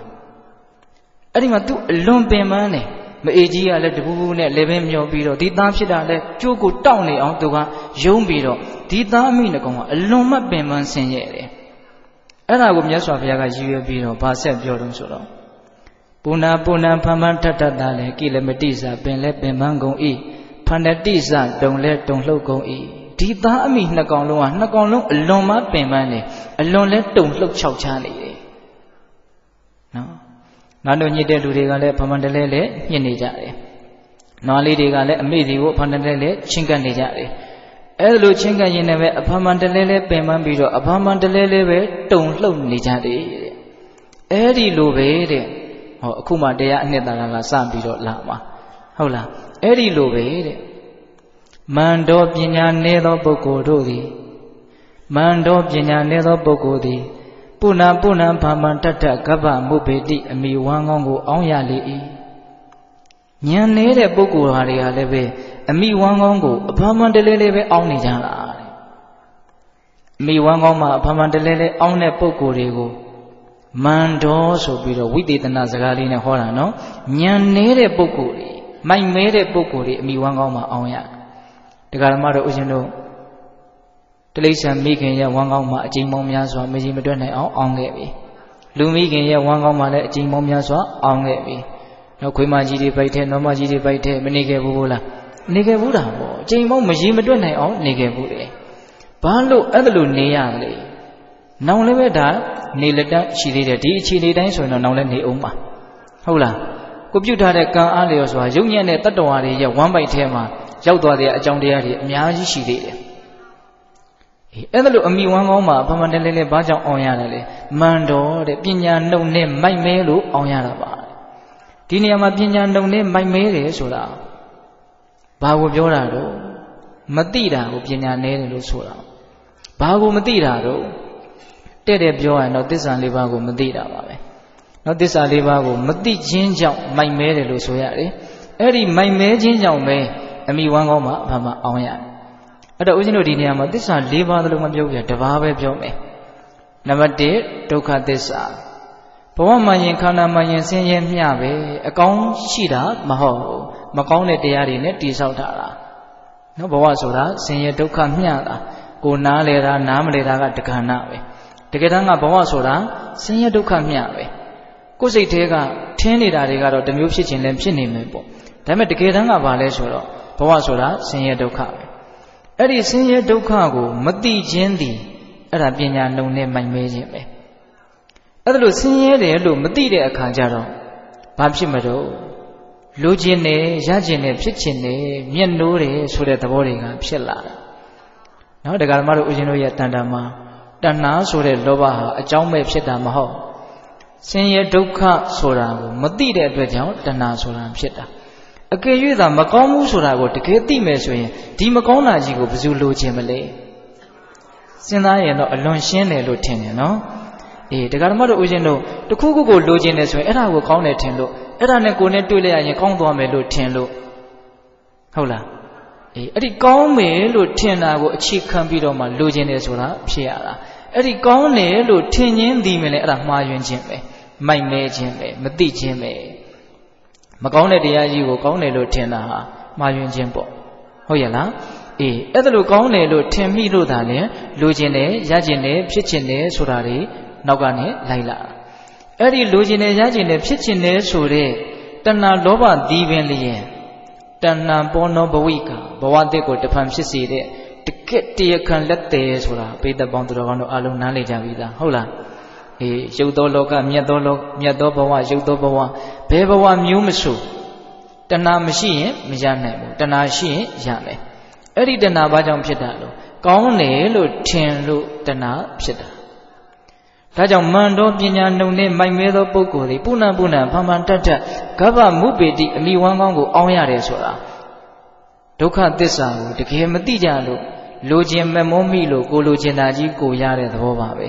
အဲ့ဒီမှာသူအလွန်ပင်ပန်းနေမအေကြီးကလည်းတပူးပူးနဲ့လေပင်မျောပြီးတော့ဒီသားဖြစ်တာလဲကျိုးကိုတောက်နေအောင်သူကယုံပြီးတော့ဒီသားအမိနှကောင်ကအလွန်မှပင်ပန်းဆင်းရဲတယ်အဲ့ဒါကိုမြတ်စွာဘုရားကရည်ရွယ်ပြီးတော့ဗာဆက်ပြောတော့ဆိုတော့ပုဏ္ဏဖန်ဖန်ထထတာလဲကိလမတိစပင်လဲပင်ပန်းကုန်၏ဖန္တတိစတုံလဲတုံလှုပ်ကုန်၏ဒီသားအမိနှစ်ကောင်လုံးကနှစ်ကောင်လုံးအလွန်မှပင်ပန်းနေအလွန်လဲတုံလှုပ်ချောက်ချားနေတယ်နော်ငါတို့ညစ်တဲ့လူတွေကလည်းဖမန်တလဲလဲညစ်နေကြတယ်နွားလေးတွေကလည်းအမေစီကိုဖမန်တလဲလဲချင်းကပ်နေကြတယ်အဲ့လိုချင်းကပ်ရင်လည်းပဲအဖမန်တလဲလဲပင်ပန်းပြီးတော့အဖမန်တလဲလဲပဲတုံလှုပ်နေကြတယ်တဲ့အဲ့ဒီလိုပဲတဲ့ဟောအခုမှတရားအနှစ်သာရကစပြီးတော့လာမှာဟုတ်လားအဲ့ဒီလိုပဲတဲ့မန္တောပညာနည်းသောပုဂ္ဂိုလ်တို့သည်မန္တောပညာနည်းသောပုဂ္ဂိုလ်သည်ပုဏ္ဏဖမန်တထကပ္ပမုပေတိအမိဝမ်းကောင်းကိုအောင်းရလေ၏ဉာဏ်နေတဲ့ပုဂ္ဂိုလ်ဟာတွေကလည်းပဲအမိဝမ်းကောင်းကိုအဖမန်တလဲလဲပဲအောင်းနေကြတာအမိဝမ်းကောင်းမှာအဖမန်တလဲလဲအောင်းတဲ့ပုဂ္ဂိုလ်တွေကိုမန္တောဆိုပြီးတော့ဝိသေသနာစကားလေးနဲ့ဟောတာနော်ဉာဏ်နေတဲ့ပုဂ္ဂိုလ်တွေမိုက်မဲတဲ့ပုဂ္ဂိုလ်တွေအမိဝမ်းကောင်းမှာအောင်းရတရားဓမ္မတို့ဥရှင်တို့တိလိစ္ဆာမိခင်ရဲ့ဝမ်းကောင်းမှာအကျဉ်းပေါင်းများစွာမကြီးမတွက်နိုင်အောင်အောင်းခဲ့ပြီလူမိခင်ရဲ့ဝမ်းကောင်းမှာလည်းအကျဉ်းပေါင်းများစွာအောင်းခဲ့ပြီနောက်ခွေးမကြီးတွေပိုက်တဲ့နော်မကြီးတွေပိုက်တဲ့မနေခဲ့ဘူးလားနေခဲ့ဘူးတာပေါ့အကျဉ်းပေါင်းမကြီးမတွက်နိုင်အောင်နေခဲ့ဘူးတယ်ဘာလို့အဲ့ဒါလိုနေရလဲနောင်လည်းပဲဒါနေလက်တရှိသေးတယ်ဒီအခြေအနေတိုင်းဆိုရင်တော့နောင်လည်းနေအောင်ပါဟုတ်လားကိုပြုတ်ထားတဲ့ကံအားလျော်စွာယုံညံ့တဲ့တတ္တဝါတွေရဲ့ဝမ်းပိုက်ထဲမှာရောက်သွားတဲ့အကြောင်းတရားတွေအများကြီးရှိသေးတယ်အဲ့ဒါလို့အမိဝမ်းကောင်းမှာဖမန်တလဲလဲဘာကြောင့်အောင်ရတယ်လဲမန္တော်တဲ့ပညာနှုတ်နဲ့မိုက်မဲလို့အောင်ရတာပါဒီနေရာမှာပညာနှုတ်နဲ့မိုက်မဲတယ်ဆိုတာဘာကိုပြောတာတော့မသိတာကိုပညာနည်းတယ်လို့ဆိုတာဘာကိုမသိတာတော့တဲ့ပြောရရင်တော့သစ္စာလေးပါးကိုမသိတာပါပဲနော်သစ္စာလေးပါးကိုမသိခြင်းကြောင့်မိုက်မဲတယ်လို့ဆိုရတယ်အဲ့ဒီမိုက်မဲခြင်းကြောင့်ပဲအမိဝမ်းကောင်းမှာအဖမအောင်ရတယ်အဲ့တော့ဦးဇင်းတို့ဒီနေရာမှာသစ္စာ၄ပါးသလုံးမပြောပြတပါးပဲပြောမယ်နံပါတ်1ဒုက္ခသစ္စာဘဝမှရင်ခန္ဓာမှရင်ဆင်းရဲမျှပဲအကောင်းရှိတာမဟုတ်ဘူးမကောင်းတဲ့တရားတွေနဲ့တည်ဆောက်ထားတာနော်ဘဝဆိုတာဆင်းရဲဒုက္ခမျှတာကိုနားလေတာနားမလေတာကတက္ကဏပဲတကယ်တမ်းကဘဝဆိုတာဆင်းရဲဒုက္ခမျှပဲကိုယ်စိတ်ထဲကထင်းနေတာတွေကတော့တစ်မျိုးဖြစ်ခြင်းလည်းဖြစ်နေမယ်ပေါ့ဒါပေမဲ့တကယ်တမ်းကဘာလဲဆိုတော့ဘဝဆိုတာဆင်းရဲဒုက္ခပဲအဲ့ဒီဆင်းရဲဒုက္ခကိုမသိခြင်းသည်အဲ့ဒါပညာနှုံနဲ့မိုက်မဲခြင်းပဲအဲ့ဒါလို့ဆင်းရဲတယ်လို့မသိတဲ့အခါကျတော့ဘာဖြစ်မလို့လိုချင်တယ်ရချင်တယ်ဖြစ်ချင်တယ်မျက်နှိုးတယ်ဆိုတဲ့သဘောတွေကဖြစ်လာတာနော်ဒကာဓမ္မတို့ဦးဇင်းတို့ရဲ့တဏ္ဍာမှာတဏှာဆိုတဲ့လောဘဟာအကြောင်းပဲဖြစ်တာမဟုတ်ဆင်းရဲဒုက္ခဆိုတာကိုမသိတဲ့အတွက်ကြောင့်တဏှာဆိုတာဖြစ်တာအကယ်၍သာမကောင်းဘူးဆိုတာကိုတကယ်သိမယ်ဆိုရင်ဒီမကောင်းတာကြီးကိုဘယ်သူလိုချင်မလဲစဉ်းစားရင်တော့အလွန်ရှင်းတယ်လို့ထင်တယ်နော်အေးတရားဓမ္မတို့ဦးဇင်းတို့တခုခုကိုလိုချင်တယ်ဆိုရင်အဲ့ဒါကိုကောင်းတယ်ထင်လို့အဲ့ဒါနဲ့ကိုယ်နဲ့တွေ့လိုက်ရရင်ကောင်းသွားမယ်လို့ထင်လို့ဟုတ်လားအေးအဲ့ဒီကောင်းမယ်လို့ထင်တာကိုအခြေခံပြီးတော့မှလိုချင်တယ်ဆိုတာဖြစ်ရတာအဲ့ဒီကောင်းတယ်လို့ထင်ခြင်းဒီမယ်လေအဲ့ဒါမှားယွင်းခြင်းပဲမိုက်မဲခြင်းပဲမသိခြင်းပဲမကောင်းတဲ့တရားကြီးကိုကောင်းတယ်လို့ထင်တာဟာမှားယွင်းခြင်းပေါ့ဟုတ်ရဲ့လားအေးအဲ့ဒါလို့ကောင်းတယ်လို့ထင်မိလို့သာလေလိုချင်တယ်ရချင်တယ်ဖြစ်ချင်တယ်ဆိုတာတွေနောက်ကနေလိုက်လာအဲ့ဒီလိုချင်တယ်ရချင်တယ်ဖြစ်ချင်တယ်ဆိုတဲ့တဏှာလောဘသီးပင်လျင်တဏှာပောနောဘဝိကဘဝတစ်ကိုတဖန်ဖြစ်စေတဲ့တကက်တရားခံလက်တယ်ဆိုတာပိဋကပေါင်းသူတော်ကောင်းတို့အလုံးနားလည်ကြပြီသားဟုတ်လားအေးရုပ်သောလောကမြတ်သောလောမြတ်သောဘဝရုပ်သောဘဝဘယ်ဘဝမျိုးမဆိုတဏှာမရှိရင်မရနိုင်ဘူးတဏှာရှိရင်ရမယ်အဲ့ဒီတဏှာဘာကြောင့်ဖြစ်တာလို့ကောင်းတယ်လို့ထင်လို့တဏှာဖြစ်တာဒါကြောင့်မန္တောပညာနှုံနဲ့မိုက်မဲသောပုဂ္ဂိုလ်တွေပုဏ္ဏဖန်ဖန်တတ်ကဗ္ဗမုပေတိအမိဝမ်းကောင်းကိုအောင်းရတယ်ဆိုတာဒုက္ခသစ္စာကိုတကယ်မသိကြလို့လိုချင်မမောမိလို့ကိုလိုချင်တာကြီးကိုရတဲ့သဘောပါပဲ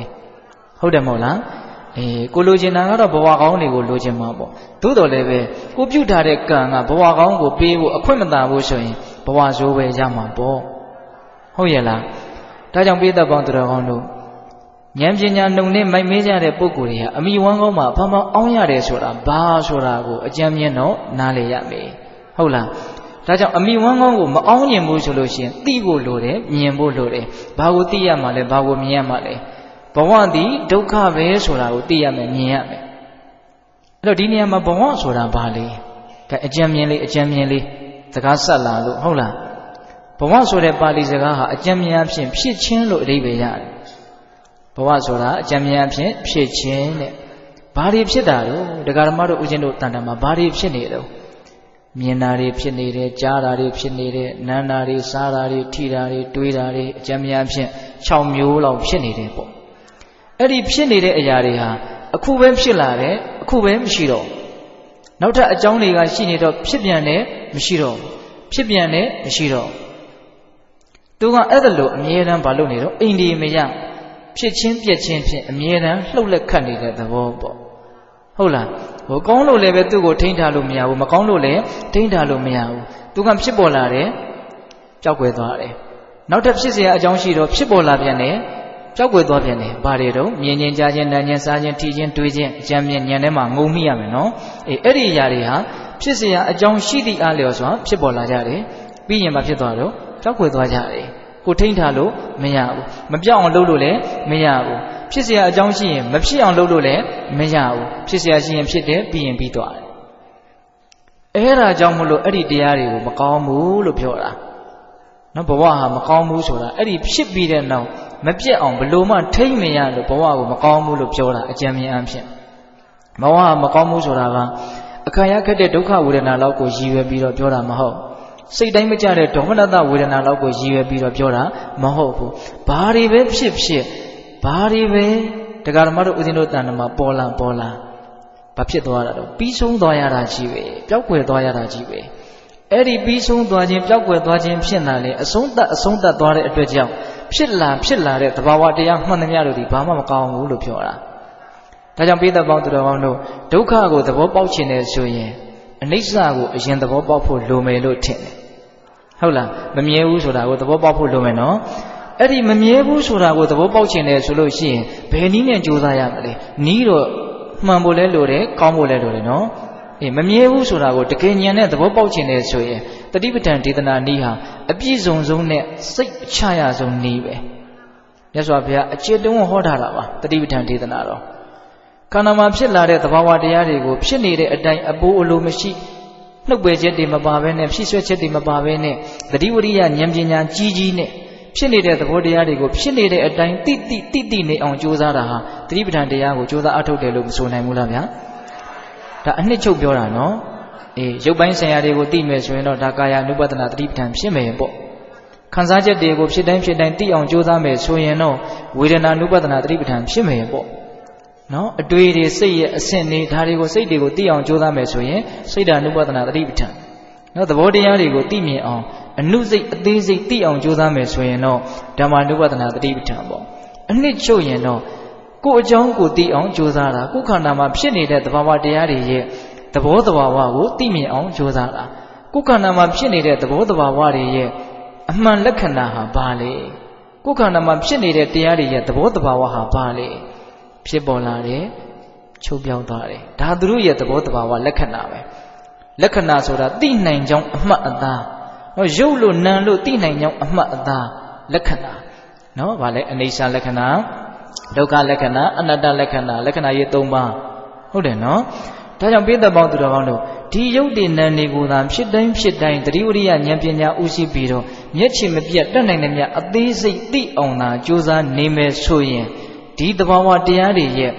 ဟုတ်တယ်မဟုတ်လားအေးကိုလိုချင်တာကတော့ဘဝကောင်းတွေကိုလိုချင်မှာပေါ့သို့တော်လည်းပဲကိုပြုတ်ထားတဲ့ကံကဘဝကောင်းကိုပေးဖို့အခွင့်မသာဘူးဆိုရင်ဘဝဆိုးပဲရမှာပေါ့ဟုတ်ရဲ့လားဒါကြောင့်ပိဋကပေါင်းသူတော်ကောင်းတို့ ဉာဏ်ပညာနှုံနဲ့မိုက်မဲကြတဲ့ပုဂ္ဂိုလ်တွေဟာအမိဝမ်းကောင်းမှာဘာမှအောင်းရတယ်ဆိုတာဘာဆိုတာကိုအကြံဉာဏ်တော့နားလည်ရမယ်ဟုတ်လားဒါကြောင့်အမိဝမ်းကောင်းကိုမအောင်းညင်ဘူးဆိုလို့ရှိရင်သိဖို့လိုတယ်မြင်ဖို့လိုတယ်ဘာကိုသိရမှာလဲဘာကိုမြင်ရမှာလဲဘဝသည်ဒုက္ခပဲဆိုတာကိုသိရမယ်မြင်ရမယ်အဲ့တော့ဒီနေရာမှာဘဝဆိုတာဘာလဲကဲအကြံမြင်လေးစကားဆက်လာလို့ဟုတ်လားဘဝဆိုတဲ့ပါဠိစကားဟာအကြံဉာဏ်အဖြစ်ဖြစ်ခြင်းလို့အဓိပ္ပာယ်ရတယ်ဘဝဆိုတာအကြံဉာဏ်အဖြစ်ဖြစ်ခြင်းတဲ့ဘာတွေဖြစ်တာတော့ဒကာဓမ္မတို့ဦးဇင်းတို့တန်တမှာဘာတွေဖြစ်နေတော့မြင်တာတွေဖြစ်နေတယ်ကြားတာတွေဖြစ်နေတယ်နားတာတွေစားတာတွေထိတာတွေတွေးတာတွေအကြံဉာဏ်အဖြစ်6မျိုးလောက်ဖြစ်နေတယ်ပေါ့အဲ့ဒီဖြစ်နေတဲ့အရာတွေဟာအခုပဲဖြစ်လာတယ်အခုပဲမရှိတော့နောက်ထပ်အကြောင်းတွေကရှိနေတော့ဖြစ်ပြန်တယ်မရှိတော့ဖြစ်ပြန်တယ်မရှိတော့သူကအဲ့ဒါလို့အမြဲတမ်းမလုပ်နေတော့အိန္ဒိယမရဖြစ်ချင်းပြက်ချင်းဖြင့်အမြဲတမ်းလှုပ်လက်ခတ်နေတဲ့သဘောပေါ့ဟုတ်လားဟိုကောင်းလို့လည်းပဲသူ့ကိုထိန်းထားလို့မရဘူးမကောင်းလို့လည်းထိန်းထားလို့မရဘူးသူကဖြစ်ပေါ်လာတယ်ပျောက်ကွယ်သွားတယ်နောက်ထပ်ဖြစ်เสียအကြောင်းရှိတော့ဖြစ်ပေါ်လာပြန်တယ်ပျောက်ကွယ်သွားပြန်တယ်ဘာတွေတော့မြင်ချင်းကြားချင်းနားချင်းစားချင်းထိချင်းတွေးချင်းအကြံမြင်ဉာဏ်ထဲမှာငုံမိရမယ်နော်အဲ့ဒီအရာတွေဟာဖြစ်เสียအကြောင်းရှိသည့်အားလျော်စွာဖြစ်ပေါ်လာကြတယ်ပြီးရင်မဖြစ်သွားတော့ပျောက်ကွယ်သွားကြတယ်ကိုထိန်းထားလို့မရဘူးမပြောင်းအောင်လုပ်လို့လည်းမရဘူးဖြစ်เสียအကြောင်းရှိရင်မဖြစ်အောင်လုပ်လို့လည်းမရဘူးဖြစ်เสียရှိရင်ဖြစ်တယ်ပြီးရင်ပြီးသွားတယ်အဲ့ဒါကြောင့်မလို့အဲ့ဒီတရားတွေကိုမကောင်းဘူးလို့ပြောတာနော်ဘဝဟာမကောင်းဘူးဆိုတာအဲ့ဒီဖြစ်ပြီးတဲ့နောက်မပြတ်အောင်ဘလို့မှထိမ့်မရလို့ဘဝကိုမကောင်းဘူးလို့ပြောတာအကြံဉာဏ်အဖြစ်ဘဝဟာမကောင်းဘူးဆိုတာကအခါရခက်တဲ့ဒုက္ခဝေဒနာလောက်ကိုရည်ရွယ်ပြီးတော့ပြောတာမဟုတ်စိတ်တိုင်းမကြတဲ့ဒေါမနတဝေဒနာလောက်ကိုရည်ရွယ်ပြီးတော့ပြောတာမဟုတ်ဘူးဘာတွေပဲဖြစ်ဘာတွေပဲတရားဓမ္မတို့ဦးဇင်းတို့တန်တော်မှာပေါ်လာဘာဖြစ်သွားတာတော့ပြီးဆုံးသွားရတာကြီးပဲပျောက်ကွယ်သွားရတာကြီးပဲအဲ့ဒီပြီးဆုံးသွားခြင်းပျောက်ကွယ်သွားခြင်းဖြစ်လာလေအဆုံးသတ်သွားတဲ့အတွက်ကြောင့်ဖြစ်လာတဲ့သဘာဝတရားမှန်သမျှတို့ဒီဘာမှမကောင်းဘူးလို့ပြောတာဒါကြောင့်ပိဿပေါင်းသူတော်ကောင်းတို့ဒုက္ခကိုသဘောပေါက်ခြင်းနဲ့ဆိုရင်အနိစ္စကိုအရင်သဘောပေါက်ဖို့လိုမယ်လို့ထင်တယ်ဟုတ်လားမမြဲဘူးဆိုတာကိုသဘောပေါက်ဖို့လိုမယ်နော်အဲ့ဒီမမြဲဘူးဆိုတာကိုသဘောပေါက်ခြင်းနဲ့ဆိုလို့ရှိရင်ဘယ်နည်းနဲ့ကြိုးစားရမလဲနီးတော့မှန်ဖို့လဲလိုတယ်ကောင်းဖို့လဲလိုတယ်နော်မမြဲဘူးဆိုတာကိုတကယ်ဉာဏ်နဲ့သဘောပေါက်ခြင်းနဲ့ဆိုရင်တတိပဋ္ဌာန်ဒေသနာနည်းဟာအပြည့်စုံဆုံးနဲ့စိတ်အချရဆုံးနည်းပဲမြတ်စွာဘုရားအကျဉ်းတုံးဟောထားတာပါတတိပဋ္ဌာန်ဒေသနာတော်ခန္ဓာမှာဖြစ်လာတဲ့သဘာဝတရားတွေကိုဖြစ်နေတဲ့အတိုင်းအပိုးအလိုမရှိနှုတ်ပယ်ချက်တွေမပါဘဲနဲ့ဖြစ်ဆွဲချက်တွေမပါဘဲနဲ့တတိဝရိယဉာဏ်ပညာကြီးနဲ့ဖြစ်နေတဲ့သဘောတရားတွေကိုဖြစ်နေတဲ့အတိုင်းတိနေအောင်ကြိုးစားတာဟာတတိပဋ္ဌာန်တရားကိုကြိုးစားအထုတ်တယ်လို့မဆိုနိုင်ဘူးလားဗျာဒါအနှစ်ချုပ်ပြောတာနော်ရုပ်ပိုင်းဆိုင်ရာတွေကိုသိမယ်ဆိုရင်တော့ဒါကာယ ानु ပဒနာတတိပဋ္ဌာန်ဖြစ်မယ်ပေါ့ခံစားချက်တွေကိုဖြစ်တိုင်းသိအောင်ကြိုးစားမယ်ဆိုရင်တော့ဝေဒနာ ानु ပဒနာတတိပဋ္ဌာန်ဖြစ်မယ်ပေါ့နော်အတွေ့တွေစိတ်ရဲ့အဆင့်တွေဒါတွေကိုစိတ်တွေကိုသိအောင်ကြိုးစားမယ်ဆိုရင်စိတ်ဓာ ानु ပဒနာတတိပဋ္ဌာန်နော်သဘောတရားတွေကိုသိမြင်အောင်အနုစိတ်အသေးစိတ်သိအောင်ကြိုးစားမယ်ဆိုရင်တော့ဓမ္မ ानु ပဒနာတတိပဋ္ဌာန်ပေါ့အနှစ်ချုပ်ရင်တော့ကိုယ်အကြောင်းကိုသိအောင်ကြိုးစားတာကိုယ်ခန္ဓာမှာဖြစ်နေတဲ့သဘာဝတရားတွေရဲ့သဘောတဘာဝကိုသိမြင်အောင်ကြိုးစားတာကိုယ်ခန္ဓာမှာဖြစ်နေတဲ့သဘောတဘာဝတွေရဲ့အမှန်လက္ခဏာဟာဘာလဲကိုယ်ခန္ဓာမှာဖြစ်နေတဲ့တရားတွေရဲ့သဘောတဘာဝဟာဘာလဲဖြစ်ပေါ်လာတယ်ချုပ်ပြောင်းသွားတယ်ဒါသူတို့ရဲ့သဘောတဘာဝလက္ခဏာပဲလက္ခဏာဆိုတာသိနိုင်ကြောင်းအမှတ်အသားနော်ရုပ်လို့နာမ်လို့သိနိုင်ကြောင်းအမှတ်အသားလက္ခဏာနော်ဗာလဲအနိစ္စလက္ခဏာဒုက္ခလက္ခဏာအနတ္တလက္ခဏာလက္ခဏာရေး၃ပါးဟုတ်တယ်နော်ဒါကြောင့်ပိဿပေါင်းသူတော်ကောင်းတို့ဒီယုတ်တည်နံတွေကိုသာဖြစ်တိုင်းတတိဝရိယဉာဏ်ပညာဥရှိပြီးတော့မျက်ခြေမပြတ်တတ်နိုင်တဲ့မြတ်အသေးစိတ်သိအောင်သာကြိုးစားနေမယ်ဆိုရင်ဒီသဘာဝတရားတွေရဲ့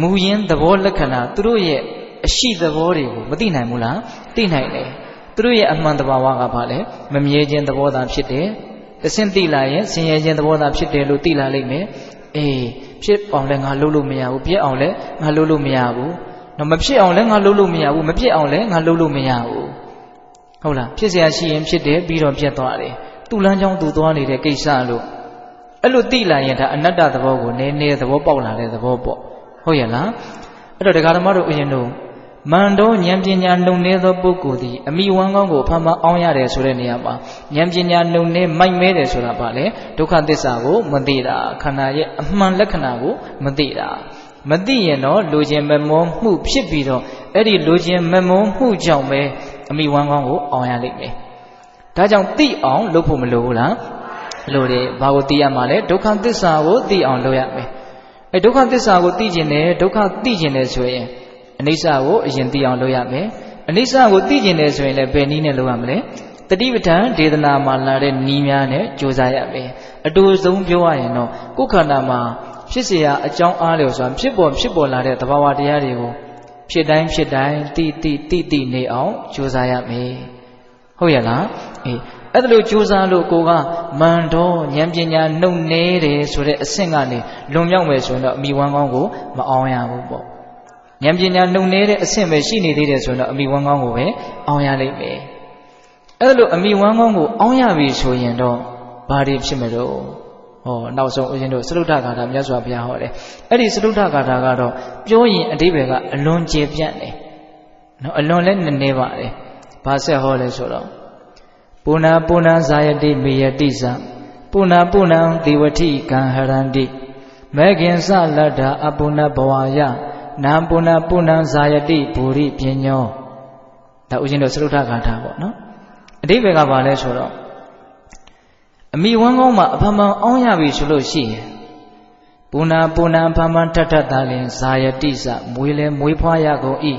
မူရင်းသဘောလက္ခဏာသူတို့ရဲ့အရှိသဘောတွေကိုမသိနိုင်ဘူးလားသိနိုင်တယ်သူတို့ရဲ့အမှန်သဘာဝကဘာလဲမမြဲခြင်းသဘောသာဖြစ်တယ်အစင်းသိလာရင်ဆင်းရဲခြင်းသဘောသာဖြစ်တယ်လို့သိလာလိမ့်မယ်ဖြစ်အောင်လဲငါလုပ်လို့မရဘူးပြည့်အောင်လဲငါလုပ်လို့မရဘူးနော်မဖြစ်အောင်လဲငါလုပ်လို့မရဘူးမပြည့်အောင်လဲငါလုပ်လို့မရဘူးဟုတ်လားဖြစ်เสียရှိရင်ဖြစ်တယ်ပြီးတော့ပြတ်သွားတယ်သူ့လမ်းကြောင်းသူသွားနေတဲ့ကိစ္စလို့အဲ့လိုသိလာရင်ဒါအနတ္တသဘောကိုနည်းနည်းသဘောပေါက်လာတဲ့သဘောပေါ့ဟုတ်ရဲ့လားအဲ့တော့ဒကာဓမ္မတို့ဥယျာဉ်တို့ မန္တောဉာဏ်ပညာနှုံနေသောပုဂ္ဂိုလ်သည်အမိဝမ်းကောင်းကိုဖန်ဖန်အောင်ရတယ်ဆိုတဲ့နေရာမှာဉာဏ်ပညာနှုံနေမိုက်မဲတယ်ဆိုတာပါလေဒုက္ခသစ္စာကိုမသိတာခန္ဓာရဲ့အမှန်လက္ခဏာကိုမသိတာမသိရင်တော့လူချင်းမမောမှုဖြစ်ပြီးတော့အဲ့ဒီလူချင်းမမောမှုကြောင့်ပဲအမိဝမ်းကောင်းကိုအောင်ရလိမ့်မယ်ဒါကြောင့်သိအောင်လုပ်ဖို့မလိုဘူးလားလို့တယ်ဘာကိုသိရမှာလဲဒုက္ခသစ္စာကိုသိအောင်လုပ်ရမယ်အဲဒုက္ခသစ္စာကိုသိခြင်းနဲ့ဒုက္ခသိခြင်းနဲ့ဆိုရင်အနိစ္စကိုအရင်သိအောင်လုပ်ရမယ်အနိစ္စကိုသိခြင်းနဲ့ဆိုရင်လည်းဘယ်နည်းနဲ့လုပ်ရမလဲတတိပဋ္ဌာန်ဒေသနာမှာလာတဲ့နည်းများနဲ့ကြိုးစားရမယ်အတူဆုံးပြောရရင်တော့ကိုယ်ခန္ဓာမှာဖြစ်เสียအကြောင်းအားလျော်စွာဖြစ်ပေါ်လာတဲ့သဘာဝတရားတွေကိုဖြစ်တိုင်းတိနေအောင်ကြိုးစားရမယ်ဟုတ်ရဲ့လားအေးအဲ့ဒါလို့ကြိုးစားလို့ကိုကမန္တောဉာဏ်ပညာနှုတ်နေတယ်ဆိုတဲ့အဆင့်ကနေလွန်မြောက်မယ်ဆိုရင်တော့အမိဝမ်းကောင်းကိုမအောင်ရဘူးပေါ့ဉာဏ်ပညာနှုတ်နေတဲ့အဆင့်ပဲရှိနေသေးတယ်ဆိုရင်တော့အမိဝမ်းကောင်းကိုပဲအောင်ရလိမ့်မယ်အဲ့ဒါလို့အမိဝမ်းကောင်းကိုအောင်ရပြီဆိုရင်တော့ဘာတွေဖြစ်မလို့ဟောနောက်ဆုံးဦးဇင်းတို့စတုထဂါထာမြတ်စွာဘုရားဟောတယ်အဲ့ဒီစတုထဂါထာကတော့ပြောရင်အဓိပ္ပာယ်ကအလွန်ကျေပြန့်တယ်နော်အလွန်လည်းနည်းနည်းပါတယ်ဘာဆက်ဟောလဲဆိုတော့ပုဏ္ဏဇာယတိမေယတိသပုဏ္ဏသေဝတိကံဟရန္တိမေခင်စလတ္တာအပုဏ္ဏဘဝယနာပုဏ္ဏဇာယတိဘူရိပညောဒါဦးဇင်းတို့စတုထဂါထာပေါ့နော်အဓိပ္ပာယ်ကဘာလဲဆိုတော့အမိဝမ်းကောင်းမှာအဖမှန်အောင်ရပြီဆိုလို့ရှိရင်ပုဏ္ဏဖမှန်ထထတာလင်ဇာယတိစမွေလဲမွေးဖွားရကုန်၏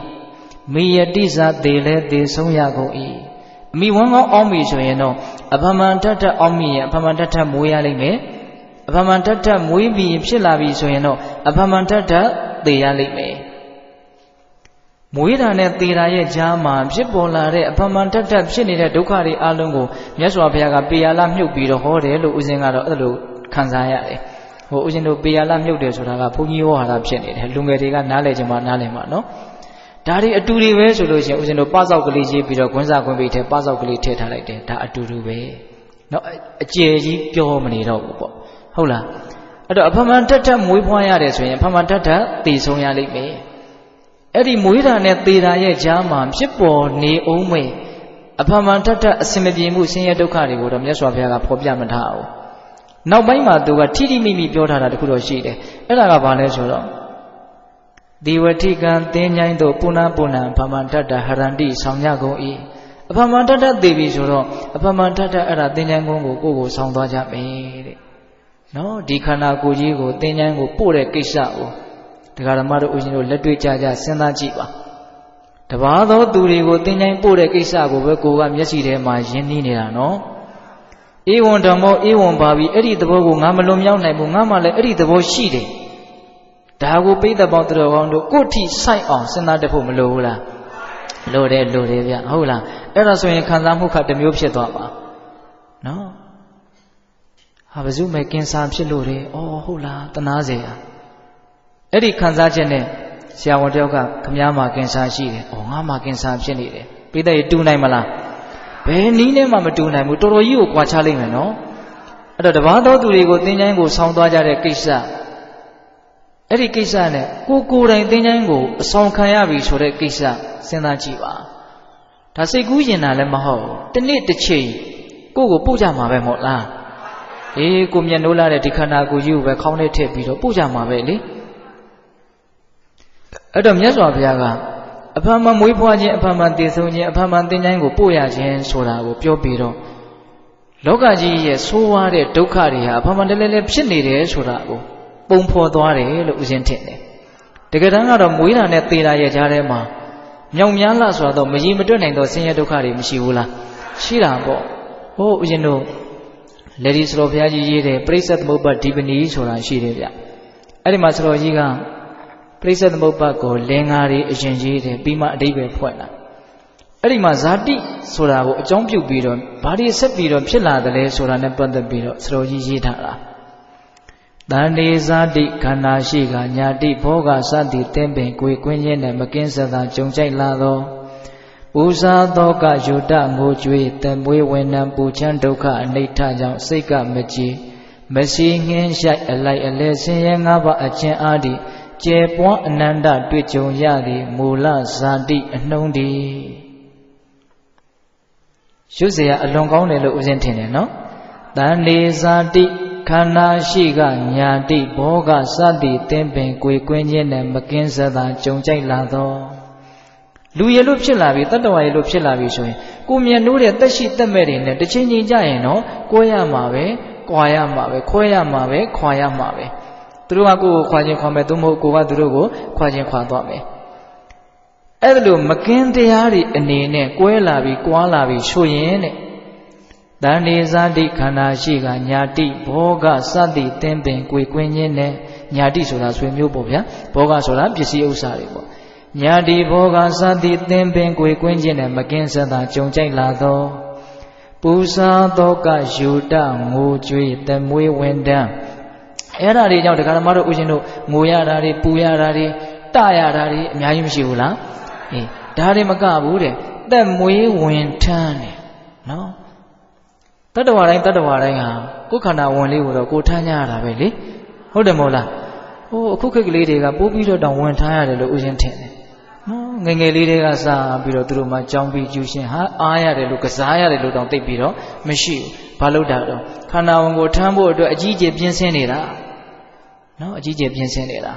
မေယတိစသေလဲသေဆုံးရကုန်၏အမိဝမ်းကောင်းအောင်ပြီဆိုရင်တော့အဖမှန်ထထအောင်ပြီရင်အဖမှန်ထထမွေးရလိမ့်မယ်အဖမှန်ထထမွေးပြီးဖြစ်လာပြီဆိုရင်တော့အဖမှန်ထထသေရလိမ့်မယ်မွေးတာနဲ့သေတာရဲ့ကြားမှာဖြစ်ပေါ်လာတဲ့အဖမှန်ထထဖြစ်နေတဲ့ဒုက္ခတွေအလုံးကိုမြတ်စွာဘုရားကပေရလမြုပ်ပြီးတော့ဟောတယ်လို့ဦးဇင်းကတော့အဲ့လိုခံစားရတယ်ဟိုဦးဇင်းတို့ပေရလမြုပ်တယ်ဆိုတာကဘုန်းကြီးဟောဟာတာဖြစ်နေတယ်လူငယ်တွေကနားလည်ကြမှာနားလည်မှာနော်ဒါတွေအတူတွေပဲဆိုလို့ရှိရင်ဦးဇင်းတို့ပစောက်ကလေးရေးပြီးတော့ခွန်းစားခွန်းပိတ်ထဲပစောက်ကလေးထည့်ထားလိုက်တယ်ဒါအတူတူပဲနော်အကျယ်ကြီးပြောမနေတော့ဘူးပေါ့ဟုတ်လားအဲ့တော့အဖမှန်ထထမွေးဖွားရတယ်ဆိုရင်အဖမှန်ထထသေဆုံးရလိမ့်မယ်အဲ့ဒီမွေးတာနဲ့သေတာရဲ့ကြားမှာဖြစ်ပေါ်နေအောင်မေအဖမှန်ထထအစင်မပြေမှုဆင်းရဲဒုက္ခတွေကိုတော့မြတ်စွာဘုရားကဖော်ပြမထားဘူးနောက်ပိုင်းမှာသူကထိထိမိမိပြောထားတာတခုတော့ရှိတယ်အဲ့ဒါကဘာလဲဆိုတော့ဒီဝတိကံသင်္ချိုင်းတို့ပုဏ္ဏဖမှန်ထထဟရန္တိဆောင်ရကုန်၏အဖမှန်ထထသေပြီဆိုတော့အဖမှန်ထထအဲ့ဒါသင်္ချိုင်းကုန်းကိုကိုဆောင်သွားကြမယ်တဲ့နော်ဒီခန္ဓာကိုယ်ကြီးကိုသင်္ချိုင်းကိုပို့တဲ့ကိစ္စကိုတရားဓမ္မတို့ဦးဇင်းတို့လက်တွေ့ကြစဉ်းစားကြည့်ပါတပါးသောသူတွေကိုသင်္ချိုင်းပို့တဲ့ကိစ္စကိုပဲကိုကမျက်စိထဲမှာယဉ်နှီးနေတာနော်ဧဝံဓမ္မောဧဝံပါပြီအဲ့ဒီသဘောကိုငါမလွန်မြောက်နိုင်ဘူးငါမှလည်းအဲ့ဒီသဘောရှိတယ်ဒါကိုပိဋကပေါင်းတော်ကောင်းတို့ကိုယ့်ထိဆိုင်အောင်စဉ်းစားတတ်ဖို့မလိုဘူးလားလိုတယ်ဗျဟုတ်လားအဲ့ဒါဆိုရင်ခံစားမှုခတစ်မျိုးဖြစ်သွားပါနော်ဟာဘယ်သူမဲ့ကင်ဆာဖြစ်လို့တယ်ဩဟုတ်လားတနာစေရအဲ့ဒီခံစားချက်နဲ့ဆရာဝန်တယောက်ကခမားမှာကင်ဆာရှိတယ်ဩငါမှာကင်ဆာဖြစ်နေတယ်ပိဋကရေတူနိုင်မလားဘယ်နည်းနဲ့မှမတူနိုင်ဘူးတော်တော်ကြီးကိုကြွားချလိုက်မယ်နော်အဲ့တော့တပါးသောသူတွေကိုသင်္ချိုင်းကိုဆောင်းသွားကြတဲ့ကိစ္စအဲ့ဒီကိစ္စနဲ့ကိုယ်တိုင်သင်္ချိုင်းကိုအဆောင်ခံရပြီဆိုတဲ့ကိစ္စစဉ်းစားကြည့်ပါဒါစိတ်ကူးရင်တာလည်းမဟုတ်တနေ့တစ်ချိန်ကိုပို့ကြမှာပဲမဟုတ်လားအေးကိုမျက်နှိုးလာတဲ့ဒီခန္ဓာကိုယ်ကြီးကိုပဲခေါင်းထဲထည့်ပြီးတော့ပို့ကြမှာပဲလေအဲ့တော့မြတ်စွာဘုရားကအဖမှန်မွေးဖွားခြင်းအဖမှန်တည်ဆုံးခြင်းအဖမှန်သင်္ချိုင်းကိုပို့ရခြင်းဆိုတာကိုပြောပြီးတော့လောကကြီးရဲ့ဆိုးဝါးတဲ့ဒုက္ခတွေဟာအဖမှန်တလဲလဲဖြစ်နေတယ်ဆိုတာကိုပုံဖော်သွားတယ်လို့ဦးဇင်းထင်တယ်တကယ်တမ်းကတော့မွေးတာနဲ့သေတာရဲ့ကြားထဲမှာမြောင်များလားဆိုတော့မကြီးမတွက်နိုင်တော့ဆင်းရဲဒုက္ခတွေမရှိဘူးလားရှိတာပေါ့ဟိုဦးဇင်းတို့လေဒီစတော်ဘုရားကြီးရေးတယ်ပရိစ္ဆေသမုပ္ပါဒီပနီဆိုတာရှိတယ်ဗျအဲ့ဒီမှာစတော်ကြီးကပရိစ္ဆေသမုပ္ပါကိုလင်္ကာတွေအရင်ရေးတယ်ပြီးမှအဓိပ္ပာယ်ဖွင့်လာအဲ့ဒီမှာဇာတိဆိုတာကိုအကြောင်းပြုပြီးတော့ဘာတွေဆက်ပြီးတော့ဖြစ်လာတယ်လဲဆိုတာနဲ့ပတ်သက်ပြီးတော့စတော်ကြီးရေးထားတာတန်တေဇာတိခန္ဓာရှိကညာတိဘောဂစသည်တင်းပင်ကိုယ်ကွင်းချင်းနဲ့မကင်းစသာကြုံကြိုက်လာသောပူဇာသောကယုတငိုကြွေးတမွေးဝေနံပူချမ်းဒုက္ခအနိဋ္ဌကြောင့်စိတ်ကမကြည်မစီငင်းရှိုက်အလိုက်အလဲဆင်းရဲငါးပါးအကျဉ်းအားသည် ကျေပွားအနန္တတွေ့ကြုံရသည်မူလဇာတိအနှုံးဒီရွတ်เสียအလွန်ကောင်းတယ်လို့ဦးဇင်းထင်တယ်နော်တန်နေဇာတိခန္ဓာရှိကညာတိဘောဂစသည်တင်းပင်ကိုယ်ကွင်းခြင်းနဲ့မကင်းစသာကြုံကြိုက်လာသောလူရလို့ဖြစ်လာပြီတတ္တဝါရလို့ဖြစ်လာပြီဆိုရင်ကိုမြတ်နိုးတဲ့တက်ရှိတက်မဲ့တွေနဲ့တစ်ချိန်ချင်းကြရင်တော့ကိုယ်ရမှာပဲကွာရမှာပဲခွဲရမှာပဲခွာရမှာပဲသူတို့ကကိုယ်ကိုခွာခြင်းခွာမယ်သူမဟုတ်ကိုယ်ကသူတို့ကိုခွာခြင်းခွာသွားမယ်အဲ့ဒါလို့မကင်းတရားတွေအနေနဲ့ကွဲလာပြီကွာလာပြီဆိုရင်တဲ့တန်နေဇာတိခန္ဓာရှိကညာတိဘောဂစသည်တင်းပင်ကိုယ်ကွင်းခြင်းနဲ့ညာတိဆိုတာဆွေမျိုးပေါ့ဗျာဘောဂဆိုတာပစ္စည်းဥစ္စာတွေပေါ့ညာတိဘောဂစသည်တင်းပင်ကိုယ်ကွင်းခြင်းနဲ့မကင်းစသာကြုံကြိုက်လာသောပူဇာသောကယူတငိုကြွေးသမွေးဝင်တန်းအဲ့ဒါတွေကြောင့်ဒကာဓမ္မတို့ဦးရှင်တို့ငိုရတာတွေပူရတာတွေတရတာတွေအများကြီးမရှိဘူးလားအေးဒါတွေမကဘူးတဲ့သမွေးဝင်ထန်းတယ်နော်တတ္တဝါတိုင်းဟာကိုယ်ခန္ဓာဝင်လေးကိုတော့ကိုထမ်းကြရတာပဲလေဟုတ်တယ်မို့လားဟိုအခုခေတ်ကလေးတွေကပိုးပြီးတော့တောင်ဝင်ထမ်းရတယ်လို့ဦးရှင်ထင်တယ်နော်ငယ်ငယ်လေးတွေကစပြီးတော့သူတို့မှကြောင်းပြီးကျူရှင်ဟာအားရတယ်လို့ကစားရတယ်လို့တောင်သိပြီးတော့မရှိဘူးဘာလို့တာတော့ခန္ဓာဝင်ကိုထမ်းဖို့အတွက်အကြီးကျယ်ပြင်းစင်းနေတာနော်အကြီးကျယ်ပြင်းစင်းနေတာ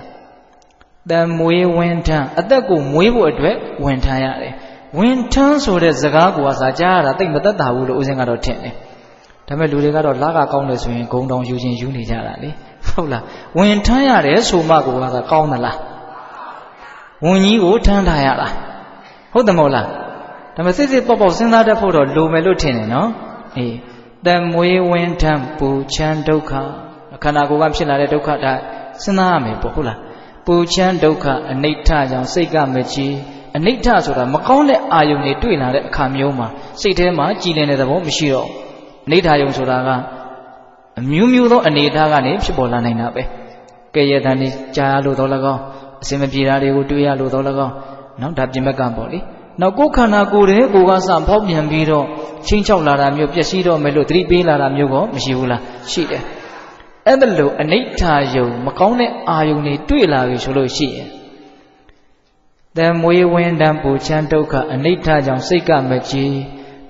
တမွေးဝင်ထမ်းအသက်ကိုမွေးဖို့အတွက်ဝင်ထမ်းရတယ်ဝင်ထမ်းဆိုတဲ့စကားကိုစားကြားရတာသိမသက်သာဘူးလို့ဦးဇင်းကတော့ထင်တယ်ဒါပေမဲ့လူတွေကတော့လကကောင်းတယ်ဆိုရင်ဂုံတောင်ယူခြင်းယူနေကြတာလေဟုတ်လားဝင်ထမ်းရတယ်ဆိုမှကိုကကောင်းသလားဝင်ကြီးကိုထမ်းထားရလားဟုတ်တယ်မဟုတ်လားဒါပေမဲ့စစ်စစ်ပေါ့ပေါ့စဉ်းစားတတ်ဖို့တော့လိုမယ်လို့ထင်တယ်နော်အေးတမွေးဝင်ထမ်းပူချမ်းဒုက္ခခန္ဓာကိုယ်ကဖြစ်လာတဲ့ဒုက္ခဒါစဉ်းစားရမယ်ပေါ့ဟုတ်လားပူချမ်းဒုက္ခအနိဋ္ဌကြောင့်စိတ်ကမကြည်အနိဋ္ဌဆိုတာမကောင်းတဲ့အာယုန်တွေတွေ့လာတဲ့အခါမျိုးမှာစိတ်ထဲမှာကြည်လင်တဲ့သဘောမရှိတော့အနိဋ္ဌယုံဆိုတာကအမျိုးမျိုးသောအနေအထားကနေဖြစ်ပေါ်လာနိုင်တာပဲကဲရတဲ့နေကြာရလို့တော့၎င်းအစင်မပြေတာတွေကိုတွေ့ရလို့တော့၎င်းနော်ဒါပြင်မဲ့ကံပေါ့လေနောက်ကိုယ်ခန္ဓာကိုယ်ရဲ့ကိုယ်ကစဖောက်ပြန်ပြီးတော့ချင်းချောက်လာတာမျိုးပျက်စီးတော့မယ်လို့သတိပေးလာတာမျိုးကောမရှိဘူးလားရှိတယ်အဲ့ဒါလို့အနိဋ္ဌယုံမကောင်းတဲ့အာယုန်တွေတွေ့လာပြီဆိုလို့ရှိရင်သမွေးဝင်တံပူချမ်းဒုက္ခအနိဋ္ဌကြောင့်စိတ်ကမကြည်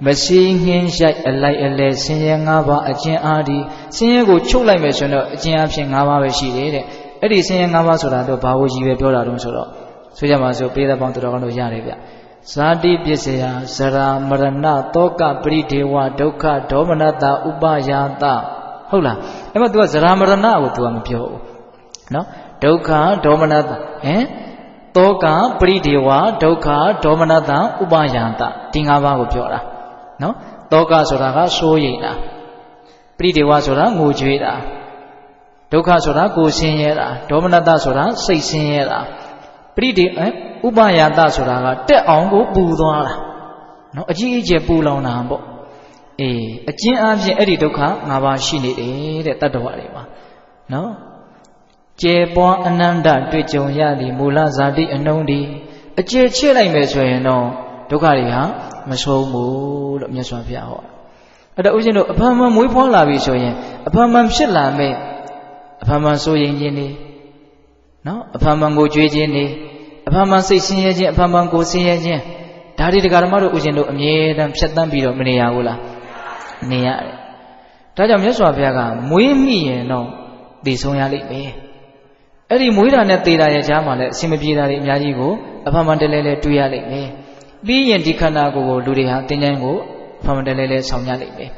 မစီငင်းရိုက်အလိုက်အလဲဆင်းရဲ၅ပါးအကျဉ်းအားဒီဆင်းရဲကိုချုပ်လိုက်မယ်ဆိုတော့အကျဉ်းအဖြစ်၅ပါးပဲရှိတယ်တဲ့အဲ့ဒီဆင်းရဲ၅ပါးဆိုတာတော့ဘာကိုရည်ရွယ်ပြောတာတုံးဆိုတော့ဆိုကြပါစို့ပေးတဲ့ပေါင်းတော်ကောင်းတို့ရတယ်ဗျဇာတိပစ္စယဇရာမရဏတောကပရိဒေဝဒုက္ခဒေါမနတဥပယာတဟုတ်လားအဲ့မှာ तू ကဇရာမရဏကို तू ကမပြောဘူးနော်ဒုက္ခဒေါမနတတောကပရိဒေဝဒုက္ခဒေါမနတဥပယာတဒီ၅ပါးကိုပြောတာနော်တောကဆိုတာကစိုးရိမ်တာပရိဒေဝဆိုတာငိုကြွေးတာဒုက္ခဆိုတာကိုယ်ဆင်းရဲတာဒေါမနတဆိုတာစိတ်ဆင်းရဲတာပရိဒေဥပယာတဆိုတာကတက်အောင်ကိုပူသွားတာနော်အကြီးအကျယ်ပူလောင်တာပေါ့အေးအကျဉ်းအားဖြင့်အဲ့ဒီဒုက္ခ၅ပါးရှိနေတယ်တဲ့တတ္တဝါတွေမှာနော်ကျေပွားအနန္တတွေ့ကြုံရသည်မူလဇာတိအနှုံးဒီအကျေချစ်လိုက်မယ်ဆိုရင်တော့ဒုက္ခတွေဟာမဆုံးဘူးလို့မြတ်စွာဘုရားဟောအဲ့တော့ဦးဇင်းတို့အဖန်မှန်မွေးဖွားလာပြီဆိုရင်အဖန်မှန်ဖြစ်လာမဲ့အဖန်မှန်စိုးရင်ခြင်းနေနော်အဖန်မှန်ကိုကြွေးခြင်းနေအဖန်မှန်စိတ်ဆင်းရဲခြင်းအဖန်မှန်ကိုဆင်းရဲခြင်းဒါတွေတရားဓမ္မတို့ဦးဇင်းတို့အမြဲတမ်းဖြတ်တန်းပြီးတော့မနေရဘူးလားနေရတယ်ဒါကြောင့်မြတ်စွာဘုရားကမွေးမိရင်တော့သိဆုံးရလိမ့်မယ်အဲ့ဒီမွေးတာနဲ့သေတာရဲ့ကြားမှာလည်းအစင်မပြေတာတွေအများကြီးကိုအဖန်မှန်တလဲလဲတွေ့ရလိမ့်မယ်ပြီးရင်ဒီခန္ဓာကိုယ်ကိုလူတွေဟာတင်းချိုင်းကိုအဖန်မှန်တလဲလဲဆောင်ရလိမ့်မယ်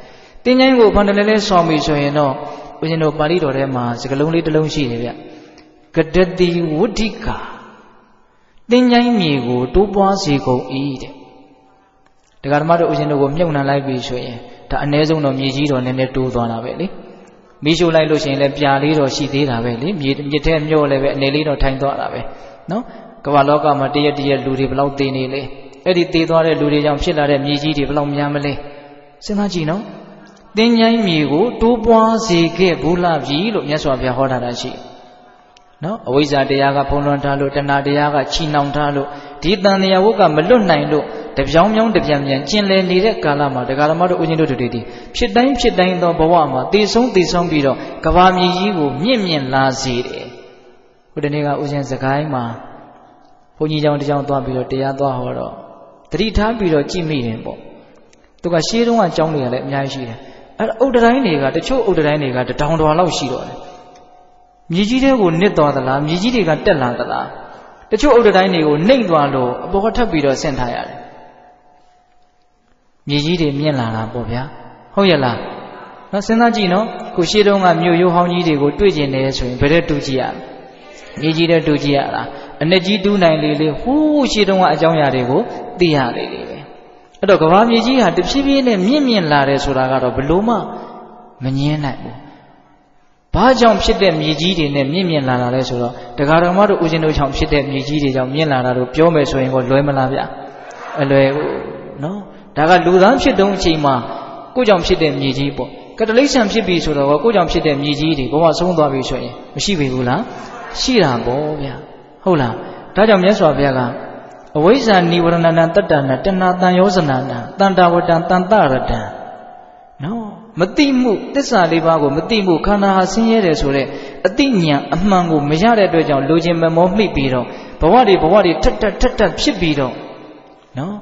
တင်းချိုင်းကိုအဖန်တလဲလဲဆောင်ပြီဆိုရင်တော့ဦးဇင်းတို့ပါဠိတော်ထဲမှာစကားလုံးလေးတစ်လုံးရှိတယ်ဗျကတတိဝဋ္ဌိကာတင်းချိုင်းမြေကိုတိုးပွားစေကုန်၏တဲ့တရားဓမ္မတို့ဦးဇင်းတို့ကိုမြုပ်နှံလိုက်ပြီဆိုရင်ဒါအ ਨੇ ဆုံးတော့မြေကြီးတော်နည်းနည်းတိုးသွားတာပဲလေမိရှုလိုက်လို့ရှိရင်လည်းပြာလေးတော့ရှိသေးတာပဲလေမြေထဲမျောလည်းပဲအနေလေးတော့ထိုင်သွားတာပဲနော်ကမ္ဘာလောကမှာတရက်လူတွေဘလောက်သေးနေလဲအဲ့ဒီသေးသွားတဲ့လူတွေကြောင့်ဖြစ်လာတဲ့မြေကြီးတွေဘလောက်များမလဲစဉ်းစားကြည့်နော်တင်းချိုင်းမြေကိုတိုးပွားစေခဲ့ဘူးလားပြီလို့မြတ်စွာဘုရားဟောတာရှိနော်အဝိဇ္ဇာတရားကဖုံးလွှမ်းထားလို့တဏှာတရားကချီနှောင်ထားလို့ဒီတန်တရားဝုတ်ကမလွတ်နိုင်လို့တပြောင်းပြောင်းတပြန်ပြန်ကျင်လည်နေတဲ့ကာလမှာတရားဓမ္မတို့ဦးဇင်းတို့တွေဒီဖြစ်တိုင်းသောဘဝမှာသေဆုံးပြီးတော့ကဘာမြေကြီးကိုမြင့်လာစေတယ် ဟိုတနေ့ကဦးဇင်းစကိုင်းမှာဘုန်းကြီးကျောင်းတစ်ကျောင်းသွားပြီးတော့တရားသွားဟောတော့တတိထားပြီးတော့ကြည့်မိတယ်ပေါ့သူကရှေးတုန်းကကျောင်းတွေကလည်းအများကြီးရှိတယ်အဲ့အုတ်တိုင်းတွေကတချို့အုတ်တိုင်းတွေကတထောင်တော်လောက်ရှိတော့တယ်မြေကြီးတွေကိုနစ်သွားသလားမြေကြီးတွေကတက်လာသလားတချို့အုတ်တိုင်းတွေကိုနှိမ့်သွားလို့အပေါ်ထပ်ပြီးတော့ဆင့်ထားရတယ်မြေကြီးတွေမြင့်လာတာပေါ့ဗျာဟုတ်ရဲ့လားနော်စဉ်းစားကြည့်နော်ခုရှေးတုန်းကမြို့ရိုးဟောင်းကြီးတွေကိုတွေ့ကျင်နေဆိုရင်ဘယ်တဲ့တူကြည့်ရမြေကြီးတဲ့တူကြည့်ရလားအနှစ်ကြီးတူးနိုင်လေလေဟိုးရှေးတုန်းကအကြောင်းအရာတွေကိုသိရလေလေပဲအဲ့တော့ကဘာမြေကြီးဟာတဖြည်းဖြည်းနဲ့မြင့်လာတယ်ဆိုတာကတော့ဘလို့မှမငြင်းနိုင်ဘူးဘာကြောင့်ဖြစ်တဲ့မြေကြီးတွေနဲ့မြင့်လာတာလဲဆိုတော့တရားတော်မတို့ဦးဇင်းတို့ကြောင့်ဖြစ်တဲ့မြေကြီးတွေကြောင့်မြင့်လာတာလို့ပြောမယ်ဆိုရင်ကိုလွယ်မလားဗျအလွယ်ဘူးနော်ဒါကလူသားဖြစ်တုံးအချိန်မှာကိုကြောင့်ဖြစ်တဲ့မြေကြီးပေါ့ကတလိษံဖြစ်ပြီဆိုတော့ကိုကြောင့်ဖြစ်တဲ့မြေကြီးတွေဘဝဆုံးသွားပြီဆိုရင်မရှိပြီဘူးလားရှိတာပေါ့ဗျဟုတ်လားဒါကြောင့်မြတ်စွာဘုရားကအဝိဇ္ဇာနိဝရဏနံတတ္တနာတဏှာတန်ယောဇနာနံတန်တာဝတ္တံတန်တရတံနော်မတိမှုသစ္စာလေးပါးကိုမတိမှုခန္ဓာဟာဆင်းရဲတယ်ဆိုတဲ့အတိညာအမှန်ကိုမရတဲ့အတွက်ကြောင့်လိုချင်မမောမိပြီးတော့ဘဝတွေထက်ဖြစ်ပြီးတော့နော်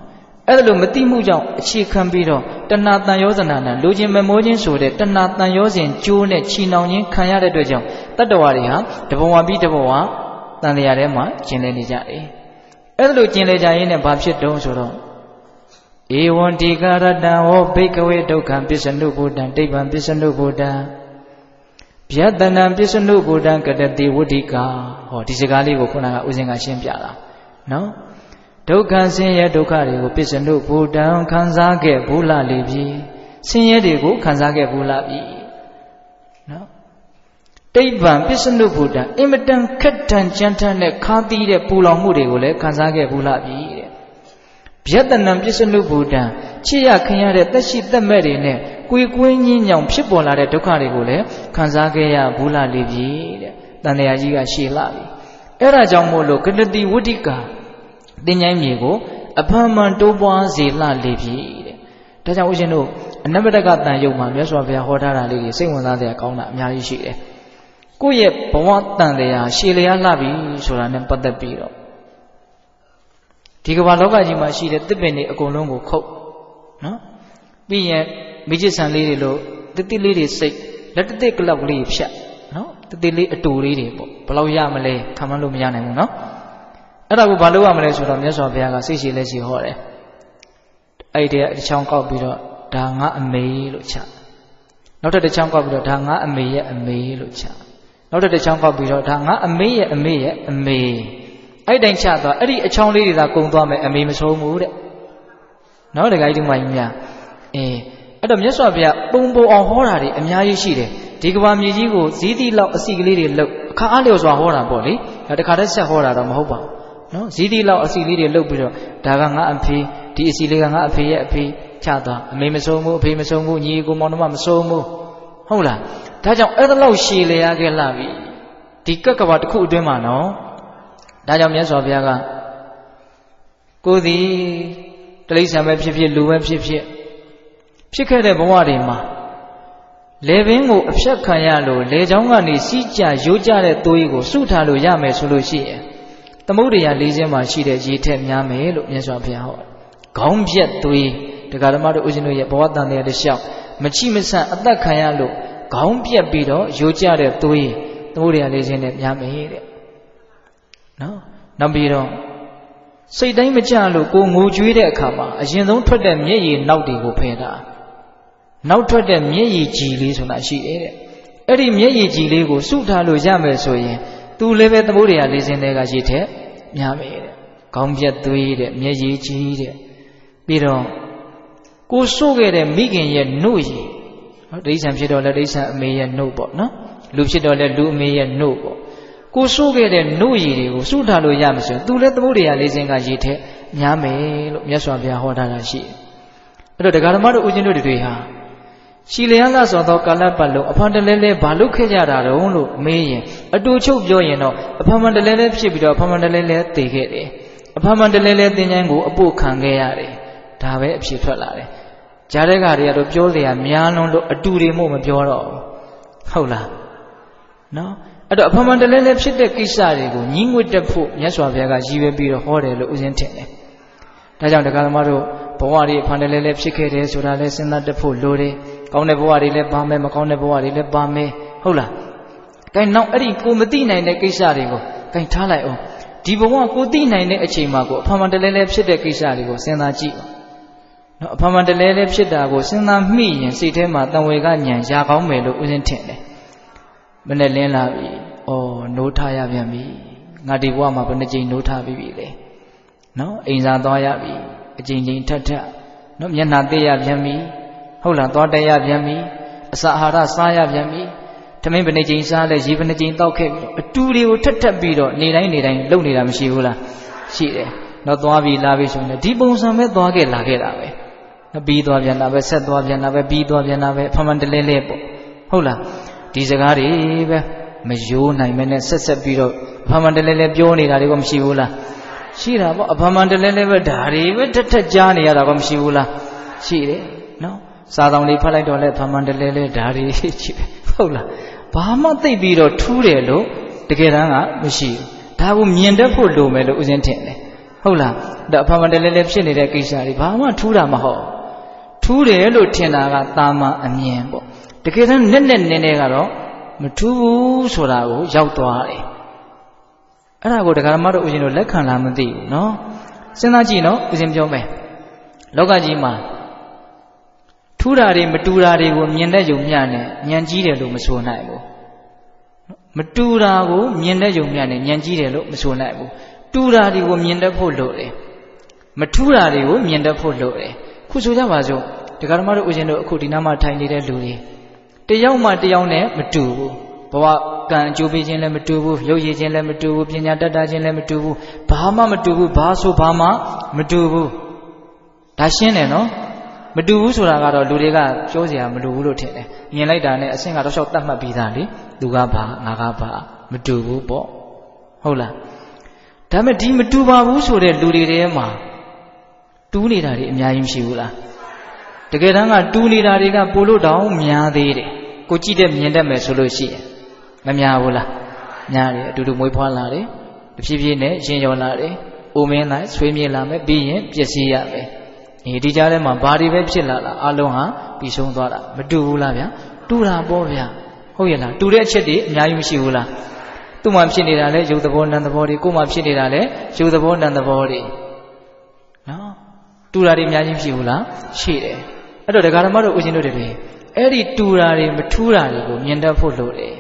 အဲ့ဒါလိုမတိမှုကြောင့်အခြေခံပြီးတော့တဏှာတန်ယောဇနာနံလိုချင်မမောခြင်းဆိုတဲ့တဏှာတန်ယောဇဉ်ကျိုးနဲ့ချီနှောင်ခြင်းခံရတဲ့အတွက်ကြောင့်တတ္တဝါတွေဟာတဘဝပြီးတဘဝတန်တရားထဲမှာကျင်လည်နေကြတယ်အဲ့ဒါလိုကျင်လည်ကြရင်းနဲ့ဘာဖြစ်တုံးဆိုတော့ဧဝံဒီကာရတံဟောဘိက္ခဝေဒုက္ခံပစ္စနုဘုဒ္ဓံဒိဗ္ဗံပစ္စနုဘုဒ္ဓံဗျတနံပစ္စနုဘုဒ္ဓံကတတိဝဋ္ဌိကာဟောဒီစကားလေးကိုခုနကဦးဇင်းကရှင်းပြတာနော်ဒုက္ခဆင်းရဲဒုက္ခတွေကိုပစ္စနုဘုဒ္ဓံခံစားခဲ့ဘူးလားလေပြီဆင်းရဲတွေကိုခံစားခဲ့ဘူးလားပြီနော်ဒိဗ္ဗံပစ္စနုဘုဒ္ဓံအင်မတန်ခက်တန်ကြမ်းတမ်းတဲ့ခါသီးတဲ့ပူလောင်မှုတွေကိုလည်းခံစားခဲ့ဘူးလားပြီတဲ့ဗျတနံပစ္စနုဘုဒ္ဓံချစ်ရခင်ရတဲ့သက်ရှိသက်မဲ့တွေနဲ့ကိုယ်ကွင်းညင်းညောင်ဖြစ်ပေါ်လာတဲ့ဒုက္ခတွေကိုလည်းခံစားခဲ့ရဘူးလားလေပြီတဲ့တန်တရားကြီးကရှည်လာပြီအဲ့ဒါကြောင့်မို့လို့ကတတိဝဋ္ဌိကာတင်ញိုင်းမြေကိုအဖန်မှန်တိုးပွားစေလှလေပြီတဲ့ဒါကြောင့်ဦးဇင်းတို့အနမတကတန်ယုံမှာမြတ်စွာဘုရားဟောထားတာလေးတွေစိတ်ဝင်စားစရာကောင်းတာအများကြီးရှိတယ်ကိုယ့်ရဲ့ဘဝတန်တရားရှည်လျားလှပြီဆိုတာနဲ့ပတ်သက်ပြီးတော့ဒီကမ္ဘာလောကကြီးမှာရှိတဲ့တစ်ပင်တွေအကုန်လုံးကိုခုတ်နော်ပြီးရင်မိจิตဆန်လေးတွေလို့တိတိလေးတွေစိတ်လက်တစ်ကလောက်ကလေးဖြတ်နော်တိတိလေးအတူလေးတွေပေါ့ဘယ်လောက်ရမလဲခံမလို့မရနိုင်ဘူးနော်အဲ့ဒါကိုဘာလို့ရမလဲဆိုတော့မြတ်စွာဘုရားကစိတ်ရှိလက်ရှိဟောတယ်အဲ့ဒီအချောင်းကောက်ပြီးတော့ဒါငါအမေလို့ချနောက်ထပ်တစ်ချောင်းကောက်ပြီးတော့ဒါငါအမေရဲ့အမေလို့ချနောက်ထပ်တစ်ချောင်းကောက်ပြီးတော့ဒါငါအမေရဲ့အမေရဲ့အမေအဲ့တိုင်းချသွားအဲ့ဒီအချောင်းလေးတွေသာကုံသွားမယ်အမေမဆုံးဘူးတဲ့နော်တခါကြီးဒီမှာကြီးများအဲ့တော့မြတ်စွာဘုရားပုံအောင်ဟောတာတွေအများကြီးရှိတယ်ဒီကဘာမြေကြီးကိုဇီးတိလောက်အစီကလေးတွေလှုပ်အခါအားလျော်စွာဟောတာပေါ့လေဒါတခါတည်းဆက်ဟောတာတော့မဟုတ်ပါဘူးနော်ဇီးတိလောက်အစီလေးတွေလှုပ်ပြီးတော့ဒါကငါအဖေဒီအစီလေးကငါအဖေရဲ့အဖေချသွားအမေမဆုံးဘူးအဖေမဆုံးဘူးညီကိုမောင်နှမမဆုံးဘူးဟုတ်လားဒါကြောင့်အဲ့ဒါလောက်ရှည်လျားခဲ့လာပြီဒီကကဘာတစ်ခုအတွင်းမှာနော်ဒါကြောင့်မြတ်စွာဘုရားကကိုယ်သည်တိရစ္ဆာန်ပဲဖြစ်ဖြစ်လူပဲဖြစ်ဖြစ်ခဲ့တဲ့ဘဝတွေမှာလေပင်ကိုအဖြတ်ခံရလို့လေချောင်းကနေစီးကြရိုးကြတဲ့သွေးကိုစုထားလို့ရမယ်ဆိုလို့ရှိရင်သမုဒ္ဒရာ၄ခြင်းမှာရှိတဲ့ရေထက်များမယ်လို့မြတ်စွာဘုရားဟောခေါင်းပြက်သွေးတရားဓမ္မတို့ဦးဇင်းတို့ရဲ့ဘဝတန်တရားတစ်လျှောက်မချိမဆန့်အသက်ခံရလို့ခေါင်းပြက်ပြီးတော့ရိုးကြတဲ့သွေးသမုဒ္ဒရာ၄ခြင်းနဲ့များမယ်တဲ့နော်နောက်ပြီးတော့စိတ်တိုင်းမကြလို့ကိုငိုကြွေးတဲ့အခါမှာအရင်ဆုံးထွက်တဲ့မျက်ရည်နောက်တွေကိုဖယ်တာနောက်ထွက်တဲ့မျက်ရည်ကြည်လေးဆိုတာရှိတယ်တဲ့အဲ့ဒီမျက်ရည်ကြည်လေးကိုစုထားလို့ရမယ်ဆိုရင်သူလည်းပဲသမုဒ္ဒရာ၄ခြင်းတွေကရေထက်များမယ်တဲ့ခေါင်းပြက်သွေးတဲ့မျက်ရည်ကြည်တဲ့ပြီးတော့ကိုဆို့ခဲ့တဲ့မိခင်ရဲ့နှုတ်ရည်တိရစ္ဆာန်ဖြစ်တော့လည်းတိရစ္ဆာန်အမေရဲ့နှုတ်ပေါ့နော်လူဖြစ်တော့လည်းလူအမေရဲ့နှုတ်ပေါ့ကိုဆိုးခဲ့တဲ့နှုတ်ရည်တွေကိုစုထားလို့ရမယ်ဆိုရင်သူလည်းသမုဒ္ဒရာ၄ခြင်းကရေထက်များမယ်လို့မြတ်စွာဘုရားဟောထားတာရှိတယ်အဲ့တော့တရားဓမ္မတို့ဦးဇင်းတို့တွေဟာရှည်လျားလာဆိုသောကာလပတ်လုံးအဖန်တလဲလဲဘာလို့ခဲ့ကြတာတုံးလို့မေးရင်အတူချုပ်ပြောရင်တော့အဖန်တလဲလဲဖြစ်ပြီးတော့အဖန်တလဲလဲတည်ခဲ့တယ်အဖန်တလဲလဲသင်္ချိုင်းကိုအပုတ်ခံခဲ့ရတယ်ဒါပဲအဖြစ်ထွက်လာတယ်ကြားတဲ့ကတွေကတော့ပြောလျာများလွန်းလို့အတူတွေမို့မပြောတော့ဟုတ်လားနော် အဲ့တော့အဖမှန်တလဲလဲဖြစ်တဲ့ကိစ္စတွေကိုညီးငွေ့တက်ဖို့မြတ်စွာဘုရားကရည်ရွယ်ပြီးတော့ဟောတယ်လို့ဥစဉ်ထင်တယ်ဒါကြောင့်တရားဓမ္မတို့ဘဝတွေအဖန်တလဲလဲဖြစ်ခဲ့တယ်ဆိုတာလဲစဉ်းစားတတ်ဖို့လိုတယ်ကောင်းတဲ့ဘဝတွေလည်းပါမယ်မကောင်းတဲ့ဘဝတွေလည်းပါမယ်ဟုတ်လားကဲနောက်အဲ့ဒီကိုမသိနိုင်တဲ့ကိစ္စတွေကိုကဲထားလိုက်အောင်ဒီဘဝကိုသိနိုင်တဲ့အချိန်မှာကိုအဖမှန်တလဲလဲဖြစ်တဲ့ကိစ္စတွေကိုစဉ်းစားကြည့်အောင်နော်အဖမှန်တလဲလဲဖြစ်တာကိုစဉ်းစားမိရင်စိတ်ထဲမှာတံဝေကဉာဏ်ရာကောင်းမယ်လို့ဥစဉ်ထင်တယ်မနဲ့လင်းလာပြီဩနိုးထားရပြန်ပြီငါဒီဘဝမှာဘယ်နှကြိမ်နိုးထားပြီးပြီလဲနော်အိမ်သာသွားရပြီအကြိမ်ကြိမ်ထပ်နော်မျက်နှာသေးရပြန်ပြီဟုတ်လားသွားတက်ရပြန်ပြီအစာအာဟာရစားရပြန်ပြီထမင်းဘယ်နှကြိမ်စားလဲရေဘယ်နှကြိမ်တောက်ခဲ့ပြီးတော့အတူတွေကိုထပ်ပြီးတော့နေတိုင်းလုပ်နေတာမရှိဘူးလားရှိတယ်နော်သွားပြီလာပြီဆိုရင်ဒီပုံစံပဲသွားခဲ့လာခဲ့တာပဲနော်ပြီးသွားပြန်တာပဲဆက်သွားပြန်တာပဲပြီးသွားပြန်တာပဲဖမှန်တလဲလဲပေါ့ဟုတ်လားဒီစကားတွေပဲမယိုးနိုင်မနဲ့ဆက်ပြီးတော့အဖမှန်တလဲလဲပြောနေတာတွေကမရှိဘူးလားရှိတာပေါ့အဖမှန်တလဲလဲပဲဒါတွေပဲထက်ကြားနေရတာကမရှိဘူးလားရှိတယ်နော်စာဆောင်လေးဖတ်လိုက်တော့လဲအဖမှန်တလဲလဲဒါတွေရှိတယ်ဟုတ်လားဘာမှသိပြီးတော့ထူးတယ်လို့တကယ်တမ်းကမရှိဘူးဒါကိုမြင်တတ်ဖို့လိုမယ်လို့ဥစဉ်ထင်တယ်ဟုတ်လားဒါအဖမှန်တလဲလဲဖြစ်နေတဲ့ကိစ္စတွေဘာမှထူးတာမဟုတ်ထူးတယ်လို့ထင်တာကတာမန်အမြင်ပေါ့တကယ်တမ်းနဲ့နေကတော့မထူးဘူးဆိုတာကိုရောက်သွားတယ်အဲ့ဒါကိုဒကာဓမ္မတို့ဦးဇင်းတို့လက်ခံလားမသိဘူးเนาะစဉ်းစားကြည့်နော်ဦးဇင်းပြောမယ်လောကကြီးမှာထူးတာတွေမတူတာတွေကိုမြင်တဲ့ယုံမျှနဲ့ဉာဏ်ကြီးတယ်လို့မဆိုနိုင်ဘူးမတူတာကိုမြင်တဲ့ယုံမျှနဲ့ဉာဏ်ကြီးတယ်လို့မဆိုနိုင်ဘူးတူတာတွေကိုမြင်တတ်ဖို့လိုတယ်မထူးတာတွေကိုမြင်တတ်ဖို့လိုတယ်ခုဆိုကြပါစို့ဒကာဓမ္မတို့ဦးဇင်းတို့အခုဒီနားမှာထိုင်နေတဲ့လူတွေတယောက်မှတယောက်နဲ့မတူဘူးဘဝကံအကျိုးပေးခြင်းလည်းမတူဘူးရုပ်ရည်ခြင်းလည်းမတူဘူးပညာတတ်တာခြင်းလည်းမတူဘူးဘာမှမတူဘူးဘာဆိုဘာမှမတူဘူးဒါရှင်းတယ်နော်မတူဘူးဆိုတာကတော့လူတွေကပြောစရာမလိုဘူးလို့ထင်တယ်မြင်လိုက်တာနဲ့အဆင့်ကတော့ရှောက်တတ်မှတ်ပြီးသားလေသူကဘာငါကဘာမတူဘူးပေါ့ဟုတ်လားဒါပေမဲ့ဒီမတူပါဘူးဆိုတဲ့လူတွေထဲမှာတူးနေတာတွေအများကြီးမရှိဘူးလားတကယ်တမ်းကတူးနေတာတွေကပိုလို့တောင်များသေးတယ်ကိုကြည့်တဲ့မြင်တတ်မယ်ဆိုလို့ရှိရင်မများဘူးလားများတယ်အတူတူမွေးဖွားလာတယ်တဖြည်းဖြည်းနဲ့ရှင်ရောလာတယ်အိုမင်းလိုက်ဆွေးမြေ့လာမယ်ပြီးရင်ပျက်စီးရမယ်ဒီကြားထဲမှာဘာတွေပဲဖြစ်လာအလုံးဟာပြီးဆုံးသွားတာမတူဘူးလားဗျာတူတာပေါ့ဗျာဟုတ်ရဲ့လားတူတဲ့အချက်တွေအများကြီးမရှိဘူးလားသူ့မှာဖြစ်နေတာလဲရုပ်သဘောနာမ်သဘောတွေကိုယ်မှာဖြစ်နေတာလဲရုပ်သဘောနာမ်သဘောတွေနော်တူတာတွေအများကြီးမရှိဘူးလားရှိတယ်အဲ့တော့ဒကာဓမ္မတို့ဦးဇင်းတို့တွေအဲ့ဒီတူတာတွေမထူးတာတွေကိုမြင်တတ်ဖို့လိုတယ်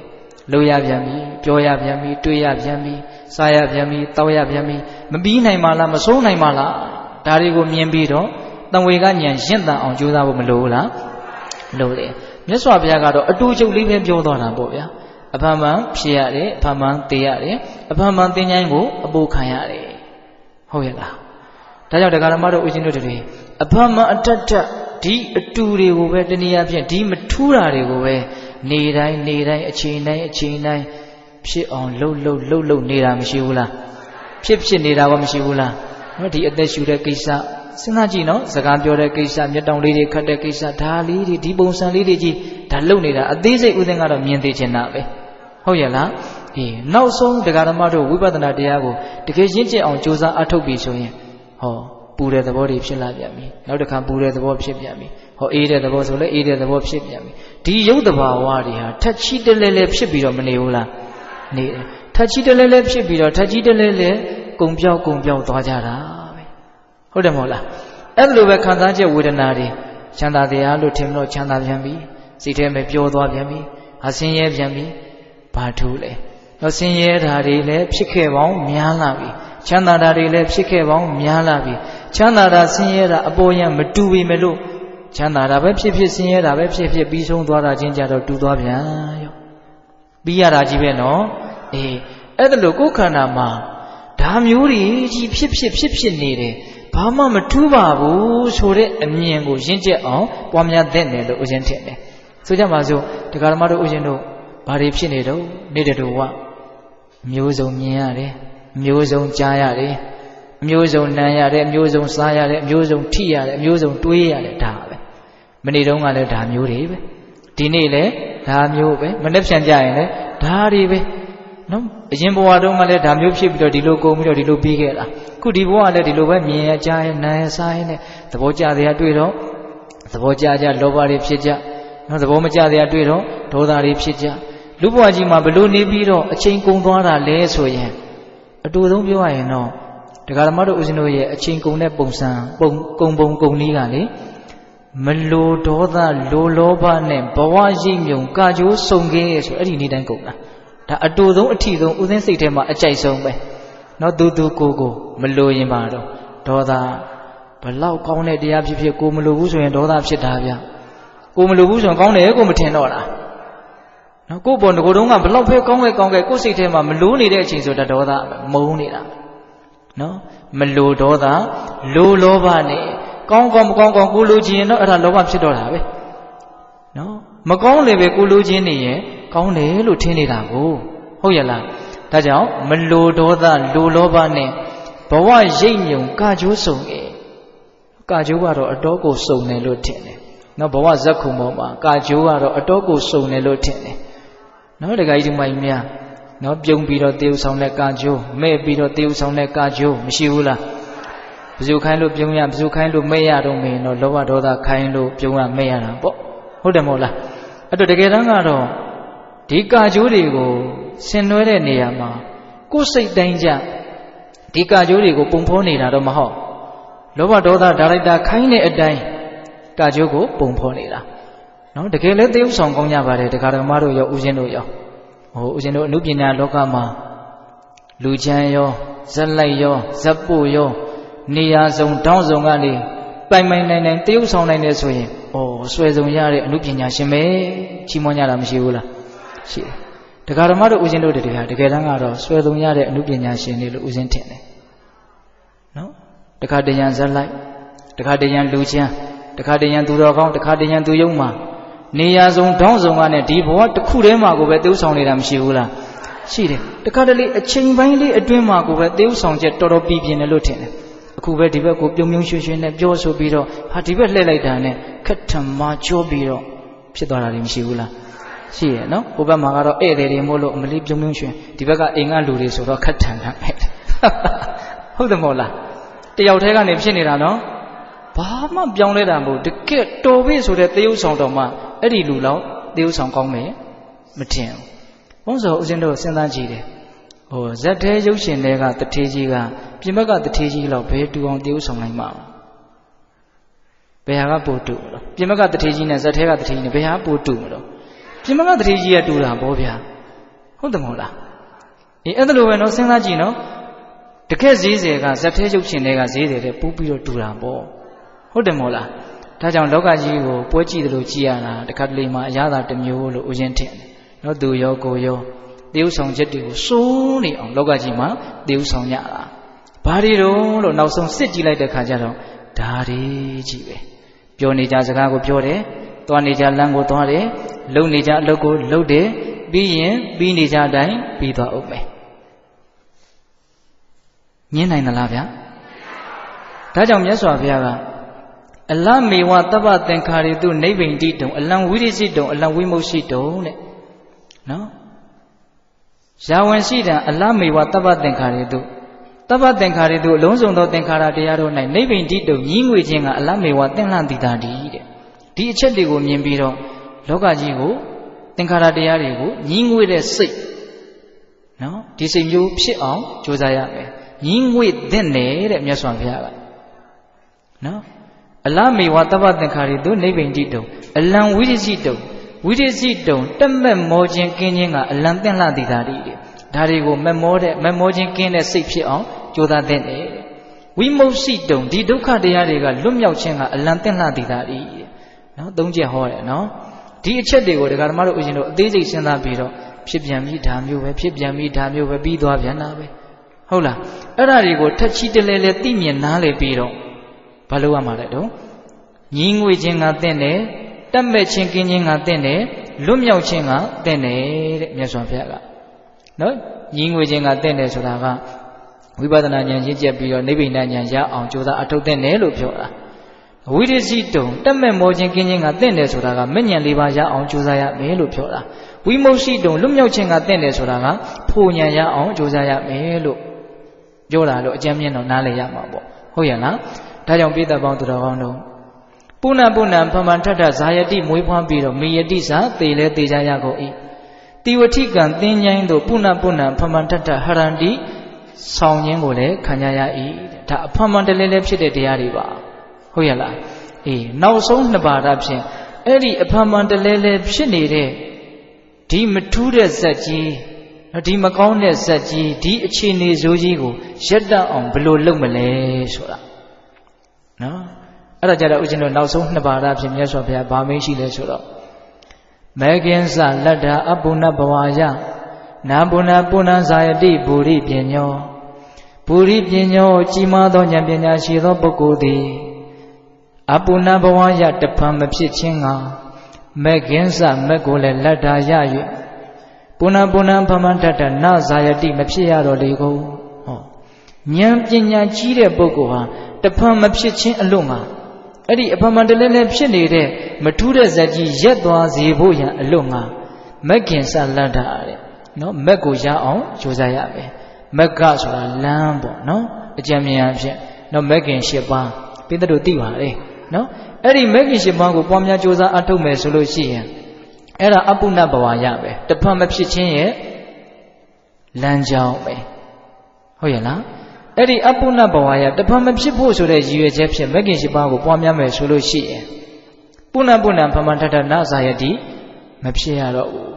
လို့ရပြန်ပြီပြောရပြန်ပြီတွေးရပြန်ပြီစားရပြန်ပြီတောက်ရပြန်ပြီမပြီးနိုင်ပါလားမဆုံးနိုင်ပါလားဒါတွေကိုမြင်ပြီးတော့တံဝေကဉာဏ်ရင့်တန်အောင်ကြိုးစားဖို့မလိုဘူးလားလိုတယ်မြတ်စွာဘုရားကတော့အတူချုပ်လေးပဲပြောသွားတာပေါ့ဗျာအဖန်မှန်ဖြစ်ရတယ်အဖန်မှန်သိရတယ်အဖန်မှန်သိဉာဏ်ကိုအပိုးခံရတယ်ဟုတ်ရဲ့လားဒါကြောင့်တရားဓမ္မတို့ဦးဇင်းတို့တွေအဖန်မှန်အထက်ထက်ဒီအတူတွေကိုပဲတနည်းအားဖြင့်ဒီမထူးတာတွေကိုပဲနေတိုင်းအချိန်တိုင်းဖြစ်အောင်လှုပ်နေတာမရှိဘူးလားဖြစ်နေတာကမရှိဘူးလားနော်ဒီအသက်ရှူတဲ့ကိစ္စစဉ်းစားကြည့်နော်စကားပြောတဲ့ကိစ္စမျက်တောင်လေးတွေခတ်တဲ့ကိစ္စဒါလေးတွေဒီပုံစံလေးတွေကြီးဒါလှုပ်နေတာအသေးစိတ်ဥစဉ်ကတော့မြင်သိချင်တာပဲဟုတ်ရဲ့လားနောက်ဆုံးတရားဓမ္မတို့ဝိပဿနာတရားကိုတကယ်ရင့်ကျက်အောင်ကြိုးစားအထောက်ပြီးဆိုရင်ဟောပူတဲ့သဘောတွေဖြစ်လာပြန်ပြီနောက်တစ်ခါပူတဲ့သဘောဖြစ်ပြန်ပြီဟောအေးတဲ့သဘောဆိုလဲအေးတဲ့သဘောဖြစ်ပြန်ပြီဒီရုပ်တဘာဝတွေဟာထက်ချီတလဲလဲဖြစ်ပြီးတော့မနေဘူးလားနေတယ်ထက်ချီတလဲလဲဖြစ်ပြီးတော့ထက်ချီတလဲလဲကုံပြောက်သွားကြတာပဲဟုတ်တယ်မဟုတ်လားအဲ့လိုပဲခံစားချက်ဝေဒနာတွေချမ်းသာတရားလို့ထင်လို့ချမ်းသာပြန်ပြီစိတ်ထဲမှာပျော်သွားပြန်ပြီဟာဆင်းရဲပြန်ပြီဘာထူးလဲတော့ဆင်းရဲတာတွေလည်းဖြစ်ခဲ့ပေါင်းများလာပြီချမ်းသာတာတွေလည်းဖြစ်ခဲ့ပေါင်းများလာပြီချမ်းသာတာဆင်းရဲတာအပေါ်ရမတူပေမဲ့လို့ချမ်းသာတာပဲဖြစ်ဆင်းရဲတာပဲဖြစ်ပြီးဆုံးသွားတာချင်းကြတော့တူသွားပြန်ရောပြီးရတာကြီးပဲနော်အဲ့ဒါလို့ကိုယ်ခန္ဓာမှာဒါမျိုးတွေကြီးဖြစ်နေတယ်ဘာမှမထူးပါဘူးဆိုတဲ့အမြင်ကိုရင့်ကျက်အောင်ပွားများသင့်တယ်လို့ဦးဇင်းထင်တယ်ဆိုကြပါစို့တရားဓမ္မတို့ဦးဇင်းတို့ဘာတွေဖြစ်နေတော့နေတဲ့တူဝမျိုးစုံမြင်ရတယ်မျိုးစုံကြားရတယ်အမျိုးစုံနားရတယ်အမျိုးစုံစားရတယ်အမျိုးစုံထိရတယ်အမျိုးစုံတွေးရတယ်ဒါပဲမနေ့တုန်းကလည်းဒါမျိုးတွေပဲဒီနေ့လည်းဒါမျိုးပဲမနေ့ပြန်ကြရင်လည်းဒါတွေပဲ နော်အရင်ဘဝတုန်းကလည်းဒါမျိုးဖြစ်ပြီးတော့ဒီလိုကုန်ပြီးတော့ဒီလိုပြီးခဲ့တာခုဒီဘဝလည်းဒီလိုပဲမြင်ရကြားရနားရစားရနဲ့သဘောကျတရားတွေ့တော့သဘောကျကြလောဘတွေဖြစ်ကြနော်သဘောမကျတရားတွေ့တော့ဒေါသတွေဖြစ်ကြလူဘဝကြီးမှာဘလို့နေပြီးတော့အချိန်ကုန်သွားတာလဲဆိုရင်အတူဆုံးပြောရရင်တော့တရားဓမ္မတို့ဦးဇင်းတို့ရဲ့အချိန်ကုန်တဲ့ပုံစံပုံနည်းကလေမလိုဒေါသလိုလောဘနဲ့ဘဝရိပ်မြုံကာကြိုးစုံခဲ့ဆိုအဲ့ဒီနေ့တိုင်းကုန်တာဒါအတူဆုံးအထီဆုံးဦးဇင်းစိတ်ထဲမှာအကြိုက်ဆုံးပဲနော်သူကိုမလိုရင်ပါတော့ဒေါသဘလောက်ကောင်းတဲ့တရားဖြစ်ဖြစ်ကိုမလိုဘူးဆိုရင်ဒေါသဖြစ်တာဗျကိုမလိုဘူးဆိုရင်ကောင်းတယ်ကိုမထင်တော့လားနော်ကိုပေါ်ငကိုတုံးကဘလောက်ပဲကောင်းခဲ့ကိုစိတ်ထဲမှာမလိုနေတဲ့အချိန်ဆိုတော့ဒေါသမုန်းနေတာနော်မလိုဒေါသလိုလောဘနဲ့ကောင်းမကောင်းကိုလိုချင်ရင်တော့အဲ့ဒါလောဘဖြစ်တော့တာပဲနော်မကောင်းလေပဲကိုလိုချင်နေရင်ကောင်းတယ်လို့ထင်နေတာကိုဟုတ်ရလားဒါကြောင့်မလိုဒေါသလိုလောဘနဲ့ဘဝရိပ်မြုံကာကြိုးစုံရဲ့ကာကြိုးကတော့အတော်ကိုစုံတယ်လို့ထင်တယ်နော်ဘဝဇက်ခုံပေါ်မှာကာကြိုးကတော့အတော်ကိုစုံတယ်လို့ထင်တယ်နော်တခါကြီးဒီမိုင်းများနော်ပြုံးပြီးတော့တေးဥဆောင်တဲ့ကာကြိုးမဲ့ပြီးတော့တေးဥဆောင်တဲ့ကာကြိုးမရှိဘူးလားဘယ်သူခိုင်းလို့ပြုံးရဘယ်သူခိုင်းလို့မဲ့ရတော့မင်းတော့လောဘဒေါသခိုင်းလို့ပြုံးရမဲ့ရတာပေါ့ဟုတ်တယ်မဟုတ်လားအဲ့တော့တကယ်တမ်းကတော့ဒီကာကြိုးတွေကိုဆင်နွှဲတဲ့နေရာမှာကိုယ်စိတ်တိုင်းကြဒီကာကြိုးတွေကိုပုံဖော်နေတာတော့မဟုတ်လောဘဒေါသဒါရိုက်တာခိုင်းတဲ့အတိုင်းကာကြိုးကိုပုံဖော်နေတာနော်တကယ်လည်းသေဥဆောင်ကောင်းကြပါတယ်တရားဓမ္မတို့ရောဦးဇင်းတို့ရောဦးဇင်းတို့အနုပညာလောကမှာလူချမ်းရောဇက်လိုက်ရောဇက်ပို့ရောနေရာစုံတောင်းစုံကနေပိုင်နိုင်သေဥဆောင်နိုင်တယ်ဆိုရင်ဆွဲစုံရတဲ့အနုပညာရှင်ပဲချီးမွမ်းကြတာမရှိဘူးလားရှိတယ်တရားဓမ္မတို့ဦးဇင်းတို့တကယ်တမ်းကတော့ဆွဲစုံရတဲ့အနုပညာရှင်တွေလို့ဦးဇင်းထင်တယ်နော်တခါတရံဇက်လိုက်တခါတရံလူချမ်းတခါတရံသူတော်ကောင်းတခါတရံသူယုံမှာနေရာစုံတောင်းစုံကနေဒီဘဝတစ်ခုတည်းမှာကိုပဲသေဥဆောင်နေတာမရှိဘူးလားရှိတယ်တခါတလေအချိန်ပိုင်းလေးအတွင်းမှာကိုပဲသေဥဆောင်ချက်တော်တော်ပြင်းတယ်လို့ထင်တယ်အခုပဲဒီဘက်ကိုပြုံရွှင်နဲ့ပြောဆိုပြီးတော့ဟာဒီဘက်လှည့်လိုက်တာနဲ့ခက်ထံမှာကြောပြီးတော့ဖြစ်သွားတာတွေမရှိဘူးလားရှိရနော်ဟိုဘက်မှာကတော့ဧည့်သည်တွေမို့လို့အမလေးပြုံရွှင်ဒီဘက်ကအိမ်ကလူတွေဆိုတော့ခက်ထံတာဟုတ်တယ်မဟုတ်လားတယောက်တည်းကနေဖြစ်နေတာနော်ဘာမှပြောင်းလဲတာမဟုတ်တကယ်တော်ပြီဆိုတဲ့သေဥဆောင်တော်မှာအဲ့ဒီလူလောက်သေဥဆောင်ကောင်းမယ်မထင်ဘူးဘုန်းတော်ဦးဇင်းတို့စဉ်းစားကြည့်တယ်ဇက်သေးရုပ်ရှင်တွေကတထေးကြီးကပြင်ဘက်ကတထေးကြီးလောက်ဘယ်တူအောင်သေဥဆောင်နိုင်မှာဘယ်ဟာကပို့တူလို့ပြင်ဘက်ကတထေးကြီးနဲ့ဇက်သေးကတထေးကြီးနဲ့ဘယ်ဟာပို့တူမလို့ပြင်ဘက်ကတထေးကြီးကတူတာဗောဗျာဟုတ်တယ်မဟုတ်လားအဲ့ဒါလိုပဲနော်စဉ်းစားကြည့်နော်တကယ်ဈေးတွေကဇက်သေးရုပ်ရှင်တွေကဈေးတွေပူပြီးတော့တူတာဗောဟုတ်တယ်မဟုတ်လားဒါကြောင့်လောကကြီးကိုပွဲကြည့်တယ်လို့ကြည်ရတာတခါတလေမှာအရသာတစ်မျိုးလို့ဦးဇင်းထင်တယ်နော်သူရောကိုရောသေဥဆောင်ချက်တွေကိုစိုးနေအောင်လောကကြီးမှာသေဥဆောင်ကြတာဘာတွေလို့နောက်ဆုံးစစ်ကြည့်လိုက်တဲ့ခါကျတော့ဒါတွေကြီးပဲပြောနေကြစကားကိုပြောတယ်သွားနေကြလမ်းကိုသွားတယ်လုံနေကြအလုပ်ကိုလုပ်တယ်ပြီးရင်ပြီးနေကြအတိုင်းပြီးသွားအောင်ပဲညင်းနိုင်သလားဗျာဒါကြောင့်မြတ်စွာဘုရားကအလမေဝတပ္ပသင်္ခါရိတုနိဗ္ဗိန္တိတုံအလံဝိရိစိတုံအလံဝိမု ක්ෂි တုံတဲ့နော်ယာဝင်ရှိတံအလမေဝတပ္ပသင်္ခါရိတုတပ္ပသင်္ခါရိတုအလုံးစုံသောသင်္ခါရတရားတို့၌နိဗ္ဗိန္တိတုံညီးငွေခြင်းကအလမေဝသင်္လှန်တိတာတိတဲ့ဒီအချက်တွေကိုမြင်ပြီးတော့လောကကြီးကိုသင်္ခါရတရားတွေကိုညီးငွေတဲ့စိတ်နော်ဒီစိတ်မျိုးဖြစ်အောင်ကြိုးစားရမယ်ညီးငွေတဲ့တဲ့မြတ်စွာဘုရားကနော်အလမေဝတပ္ပသင်္ခါရိတုနိဗ္ဗိန္တိတုံအလံဝိရိစိတုံဝိရိစိတုံတက်မဲ့မောခြင်းကင်းခြင်းကအလံသင်္လှတိတာတိတဲ့ဒါတွေကိုမက်မောခြင်းကင်းတဲ့စိတ်ဖြစ်အောင်ကြိုးစားတဲ့ဝိမု ක්ෂි တုံဒီဒုက္ခတရားတွေကလွတ်မြောက်ခြင်းကအလံသင်္လှတိတာတိတဲ့နော်သုံးချက်ဟောတယ်နော်ဒီအချက်တွေကိုဒကာဓမ္မတို့ဦးဇင်းတို့အသေးစိတ်စဉ်းစားပြီးတော့ဖြစ်ပြန်ပြီးဒါမျိုးပဲဖြစ်ပြန်ပြီးဒါမျိုးပဲပြီးသွားပြန်တာပဲဟုတ်လားအဲ့ဒါတွေကိုထက်ချီတလဲလဲသိမြင်နားလေပြီးတော့ဘာလို့ရမှာလဲတော့ညီးငွေခြင်းကတင့်တယ်တက်မဲ့ခြင်းကင်းခြင်းကတင့်တယ်လွတ်မြောက်ခြင်းကတင့်တယ်တဲ့မြတ်စွာဘုရားကနော်ညီးငွေခြင်းကတင့်တယ်ဆိုတာကဝိပဿနာဉာဏ်ရင့်ကျက်ပြီးတော့နိဗ္ဗိန္ဒဉာဏ်ရအောင်ကြိုးစားအထုတ်တဲ့တယ်လို့ပြောတာ ဝိရိစီတုံတက်မဲ့မောခြင်းကင်းခြင်းကတင့်တယ်ဆိုတာကမဉ္ဇဉ်၄ပါးရအောင်ကြိုးစားရမယ်လို့ပြောတာဝိမုတ်ရှိတုံလွတ်မြောက်ခြင်းကတင့်တယ်ဆိုတာကဖို့ဉဏ်ရအောင်ကြိုးစားရမယ်လို့ပြောတာလို့အကျဉ်းမြင့်တော့နားလည်ရမှာပေါ့ဟုတ်ရဲ့လားဒါကြောင့်ပိဿပေါင်းသူတော်ကောင်းတို့ပုဏ္ဏဖမန်ထထဇာယတိမွေးဖွားပြီးတော့မေယတိစာသေလဲသေကြရကုန်၏တိဝတိကံသင်္ချိုင်းတို့ပုဏ္ဏဖမန်ထထဟရန္တိဆောင်ခြင်းကိုလည်းခံကြရ၏ဒါအဖမှန်တလဲလဲဖြစ်တဲ့တရားတွေပါဟုတ်ရဲ့လားအေးနောက်ဆုံးနှစ်ပါးတာဖြင့်အဲ့ဒီအဖမှန်တလဲလဲဖြစ်နေတဲ့ဒီမထူးတဲ့ဇက်ကြီးဒီမကောင်းတဲ့ဇက်ကြီးဒီအခြေအနေဆိုးကြီးကိုရက်တတ်အောင်ဘယ်လိုလုပ်မလဲဆိုတာနော်အဲ့ဒါကြတော့ဦးဇင်းတို့နောက်ဆုံးနှစ်ပါးတာဖြင့်မြတ်စွာဘုရားဗာမင်းရှိလဲဆိုတော့မေခင်္စလတ္တာအပုဏ္ဏဘဝယနာပုဏ္ဏပုဏ္ဏဇာယတိဘူရိပညောဘူရိပညောကြီးမားသောဉာဏ်ပညာရှိသောပုဂ္ဂိုလ်သည်အပုဏ္ဏဘဝယတဖန်မဖြစ်ခြင်းကမေခင်္စမက်ကိုလည်းလတ္တာရ၍ပုဏ္ဏဖမန်ထထနဇာယတိမဖြစ်ရတော့လေကုန်ဟောဉာဏ်ပညာကြီးတဲ့ပုဂ္ဂိုလ်ဟာတဖန်မဖြစ်ခြင်းအလို့ငါအဲ့ဒီအဖမှန်တလဲလဲဖြစ်နေတဲ့မထူးတဲ့ဇက်ကြီးရက်သွားစေဖို့ရန်အလို့ငါမက်ခင်္စလတ္တာတဲ့နော်မက်ကိုရအောင်ကြိုးစားရမယ်မက်ကဆိုတာလမ်းပေါ့နော်အကြံဉာဏ်အဖြစ်နော်မက်ခင်၈ပါးပိဿတို့သိပါလေနော်အဲ့ဒီမက်ခင်၈ပါးကိုပွားများကြိုးစားအထုတ်မယ်ဆိုလို့ရှိရင်အဲ့ဒါအပုဏ္ဏဘဝရပဲတဖန်မဖြစ်ခြင်းရဲ့လမ်းကြောင်းပဲဟုတ်ရဲ့လားအဲ့ဒီအပုဏ္ဏဘဝရတဖန်မဖြစ်ဖို့ဆိုတဲ့ရည်ရွယ်ချက်ဖြင့်မက်ခင်၈ပါးကိုပွားများမယ်ဆိုလို့ရှိရင်ပုဏ္ဏဖမန်ထထနဇာယတိမဖြစ်ရတော့ဘူး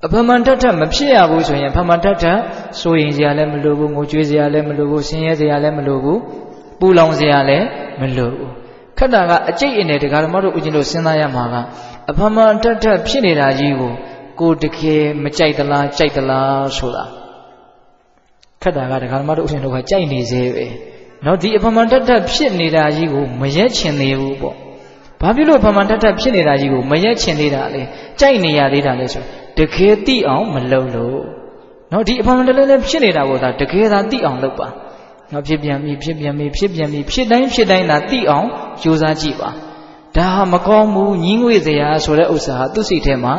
အဖမန်ထထမဖြစ်ရဘူးဆိုရင်ဖမန်ထထစိုးရင်စရာလည်းမလိုဘူးငိုကြွေးစရာလည်းမလိုဘူးဆင်းရဲစရာလည်းမလိုဘူးပူလောင်စရာလည်းမလိုဘူးခက်တာကအကျိတ်အနယ်တရားဓမ္မတို့ဦးဇင်းတို့စဉ်းစားရမှာကအဖမန်ထထဖြစ်နေတာကြီးကိုတကယ်မကြိုက်သလားကြိုက်သလားဆိုတာခက်တာကတရားဓမ္မတို့ဦးဇင်းတို့ကကြိုက်နေသေးပဲနော်ဒီအဖမန်ထထဖြစ်နေတာကြီးကိုမရက်ချင်သေးဘူးပေါ့ဘာဖြစ်လို့အဖမန်ထထဖြစ်နေတာကြီးကိုမရက်ချင်သေးတာလဲကြိုက်နေရသေးတာလဲဆိုတကယ်သိအောင်မလုပ်လို့နော်ဒီအဖမှန်တလဲလဲဖြစ်နေတာကိုသာတကယ်သာသိအောင်လုပ်ပါနော်ဖြစ်ပြန်ပြီဖြစ်တိုင်းသာသိအောင်ကြိုးစားကြည့်ပါဒါဟာမကောင်းဘူးညင်းငွေစရာဆိုတဲ့ဥစ္စာဟာသူ့စိတ်ထဲမှာ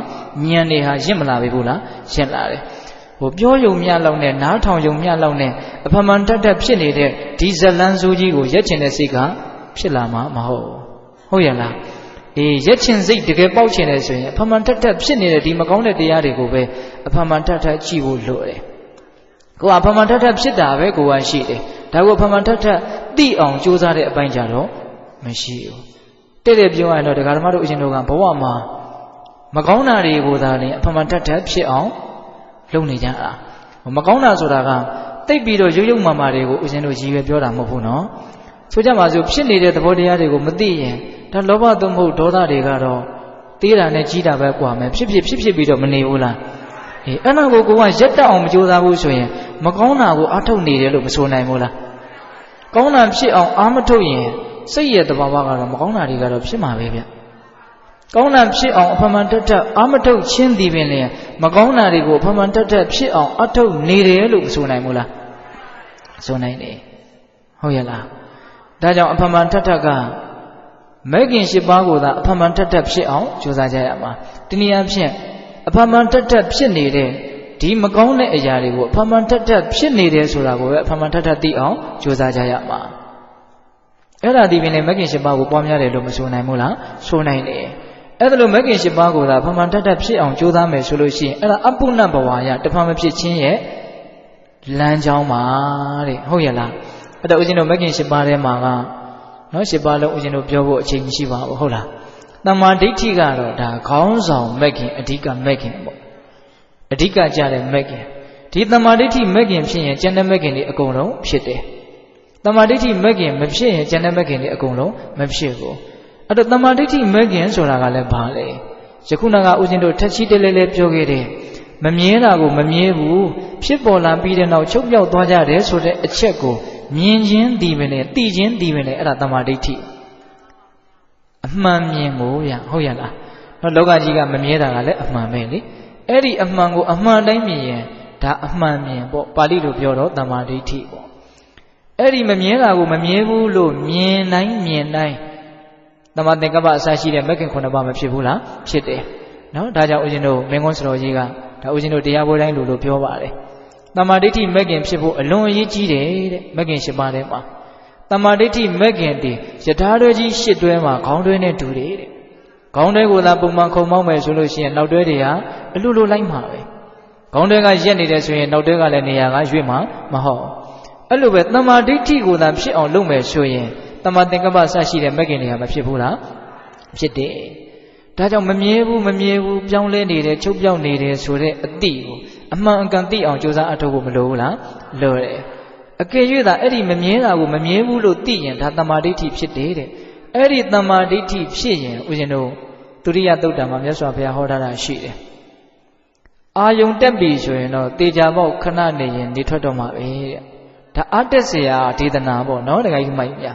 ဉာဏ်တွေဟာရင့်မလာပြီဘူးလားရင့်လာတယ်ဟိုပြောယုံမြလောက်နဲ့နားထောင်ယုံမြလောက်နဲ့အဖမှန်တက်ဖြစ်နေတဲ့ဒီဇလန်းစိုးကြီးကိုရက်ချင်တဲ့စိတ်ကဖြစ်လာမှာမဟုတ်ရဲ့လားရက်ချင်စိတ်တကယ်ပေါက်ချင်တယ်ဆိုရင်အဖမှန်ထဖြစ်နေတဲ့ဒီမကောင်းတဲ့တရားတွေကိုပဲအဖမှန်ထကြည့်ဖို့လိုတယ်ကိုကအဖမှန်ထဖြစ်တာပဲကိုကရှိတယ်ဒါကိုအဖမှန်ထသိအောင်ကြိုးစားတဲ့အပိုင်းကြတော့မရှိဘူးတဲ့ပြောရရင်တော့ဒကာဓမ္မတို့အရှင်တို့ကဘဝမှာမကောင်းတာတွေကိုသာလျှင်အဖမှန်ထဖြစ်အောင်လုပ်နေကြတာမကောင်းတာဆိုတာကတိတ်ပြီးတော့ရုပ်မာတွေကိုဦးဇင်းတို့ရည်ရွယ်ပြောတာမဟုတ်ဘူးနော်ဆိုကြပါစို့ဖြစ်နေတဲ့သဘောတရားတွေကိုမသိရင်ဒါလောဘသို့မဟုတ်ဒေါသတွေကတော့သေးတာနဲ့ကြီးတာပဲกว่าမယ်ဖြစ်ပြီးတော့မနေဘူးလားအဲ့ဒါကိုကရက်တက်အောင်မကြိုးစားဘူးဆိုရင်မကောင်းတာကိုအားထုတ်နေတယ်လို့မဆိုနိုင်ဘူးလားကောင်းတာဖြစ်အောင်အားမထုတ်ရင်စိတ်ရဲ့သဘာဝကတော့မကောင်းတာတွေကတော့ဖြစ်မှာပဲဗျကောင်းတာဖြစ်အောင်အဖမှန်တက်အားမထုတ်ချင်းသည်ပင်လည်းမကောင်းတာတွေကိုအဖမှန်တက်ဖြစ်အောင်အားထုတ်နေတယ်လို့မဆိုနိုင်ဘူးလားဆိုနိုင်တယ်ဟုတ်ရဲ့လားဒါကြောင့်အဖမှန်တက်ကမဲခင်၈ပါးကိုသာအဖမှန်တက်ဖြစ်အောင်ကြိုးစားကြရမှာတနည်းအားဖြင့်အဖမှန်တက်ဖြစ်နေတဲ့ဒီမကောင်းတဲ့အရာတွေကိုအဖမှန်တက်ဖြစ်နေတယ်ဆိုတာကိုပဲအဖမှန်တက်သိအောင်ကြိုးစားကြရမှာအဲ့ဒါဒီပင်လည်းမဲခင်၈ပါးကိုပွားများတယ်လို့မဆိုနိုင်ဘူးလားဆိုနိုင်တယ်အဲ့ဒါလို့မဲခင်၈ပါးကိုသာအဖမှန်တက်ဖြစ်အောင်ကြိုးစားမယ်ဆိုလို့ရှိရင်အဲ့ဒါအပုဏ္ဏဘဝရတဖန်မဖြစ်ခြင်းရဲ့လမ်းကြောင်းပါတဲ့ဟုတ်ရဲ့လားအဲ့တော့ဦးဇင်းတို့မဲခင်၈ပါးထဲမှာကနော်၈ပါးလုံးဦးဇင်းတို့ပြောဖို့အချိန်မရှိပါဘူးဟုတ်လားတမ္မာဒိဋ္ဌိကတော့ဒါခေါင်းဆောင်မက်ခင်အဓိကမက်ခင်ပေါ့အဓိကကြတဲ့မက်ခင်ဒီတမ္မာဒိဋ္ဌိမက်ခင်ဖြစ်ရင်ကျန်တဲ့မက်ခင်တွေအကုန်လုံးဖြစ်တယ်တမ္မာဒိဋ္ဌိမက်ခင်မဖြစ်ရင်ကျန်တဲ့မက်ခင်တွေအကုန်လုံးမဖြစ်ဘူးအဲ့တော့တမ္မာဒိဋ္ဌိမက်ခင်ဆိုတာကလည်းဘာလဲယခုနကဦးဇင်းတို့ထက်ချီတဲလဲပြောခဲ့တယ်မမြဲတာကိုမမြဲဘူးဖြစ်ပေါ်လာပြီးတဲ့နောက်ချုပ်ပြောက်သွားကြတယ်ဆိုတဲ့အချက်ကိုမြင်ချင်းဒီပဲနဲ့သိချင်းဒီပဲနဲ့အဲ့ဒါတမ္မာဒိဋ္ဌိအမှန်မြင်ကိုဗျဟုတ်ရလားတော့လောကကြီးကမမြဲတာကလည်းအမှန်ပဲလေအဲ့ဒီအမှန်ကိုအမှန်တိုင်းမြင်ရင်ဒါအမှန်မြင်ပေါ့ပါဠိလိုပြောတော့တမ္မာဒိဋ္ဌိပေါ့ အဲ့ဒီမမြဲတာကိုမမြဲဘူးလို့မြင်တိုင်းတမ္မာသင်္ကပ္ပအစရှိတဲ့မဂ်ခင်9ပါးမဖြစ်ဘူးလားဖြစ်တယ်နော်ဒါကြောင့်ဦးဇင်းတို့မင်းကွန်းစတော်ကြီးကဒါဦးဇင်းတို့တရားပွဲတိုင်းလို့ပြောပါတယ်တမ္မာဒိဋ္ဌိမဂ်ခင်ဖြစ်ဖို့အလွန်အရေးကြီးတယ်တဲ့မဂ်ခင်10ပါးထဲမှာတမ္မာဒိဋ္ဌိမဂ်ခင်တည်ယထာတွဲကြီး10တွဲမှာခေါင်းတွဲနဲ့တူတယ်တဲ့ခေါင်းတွဲကိုသာပုံမှန်ခုံမောင်းမယ်ဆိုလို့ရှိရင်နောက်တွဲတွေဟာအလိုလိုလိုက်မှာပဲခေါင်းတွဲကရက်နေတယ်ဆိုရင်နောက်တွဲကလည်းနေရာကရွေ့မှာမဟုတ်အဲ့လိုပဲတမ္မာဒိဋ္ဌိကိုသာဖြစ်အောင်လုပ်မယ်ဆိုရင်တမ္မာသင်္ကပ္ပစရှိတဲ့မဂ်ခင်တွေဟာမဖြစ်ဘူးလားဖြစ်တယ်ဒါကြောင့်မမြဲဘူးပြောင်းလဲနေတယ်ချုပ်ပြောက်နေတယ်ဆိုတဲ့အတိကိုအမှန်အကန်သိအောင်ကြိုးစားအထောက်ဖို့မလိုဘူးလားလိုတယ်အကယ်၍သာအဲ့ဒီမမြဲတာကိုမမြဲဘူးလို့သိရင်ဒါတမ္မာဒိဋ္ဌိဖြစ်တယ်တဲ့အဲ့ဒီတမ္မာဒိဋ္ဌိဖြစ်ရင်ဦးဇင်းတို့ဒုတိယသုတ်တံမှာမြတ်စွာဘုရားဟောထားတာရှိတယ်အာယုံတက်ပြီဆိုရင်တော့တေချာပေါက်ခဏနေရင်နေထွက်တော့မှာပဲတဲ့ဒါအတက်เสียဒေသနာပေါ့နော်တခါကြီးမိုက်ပ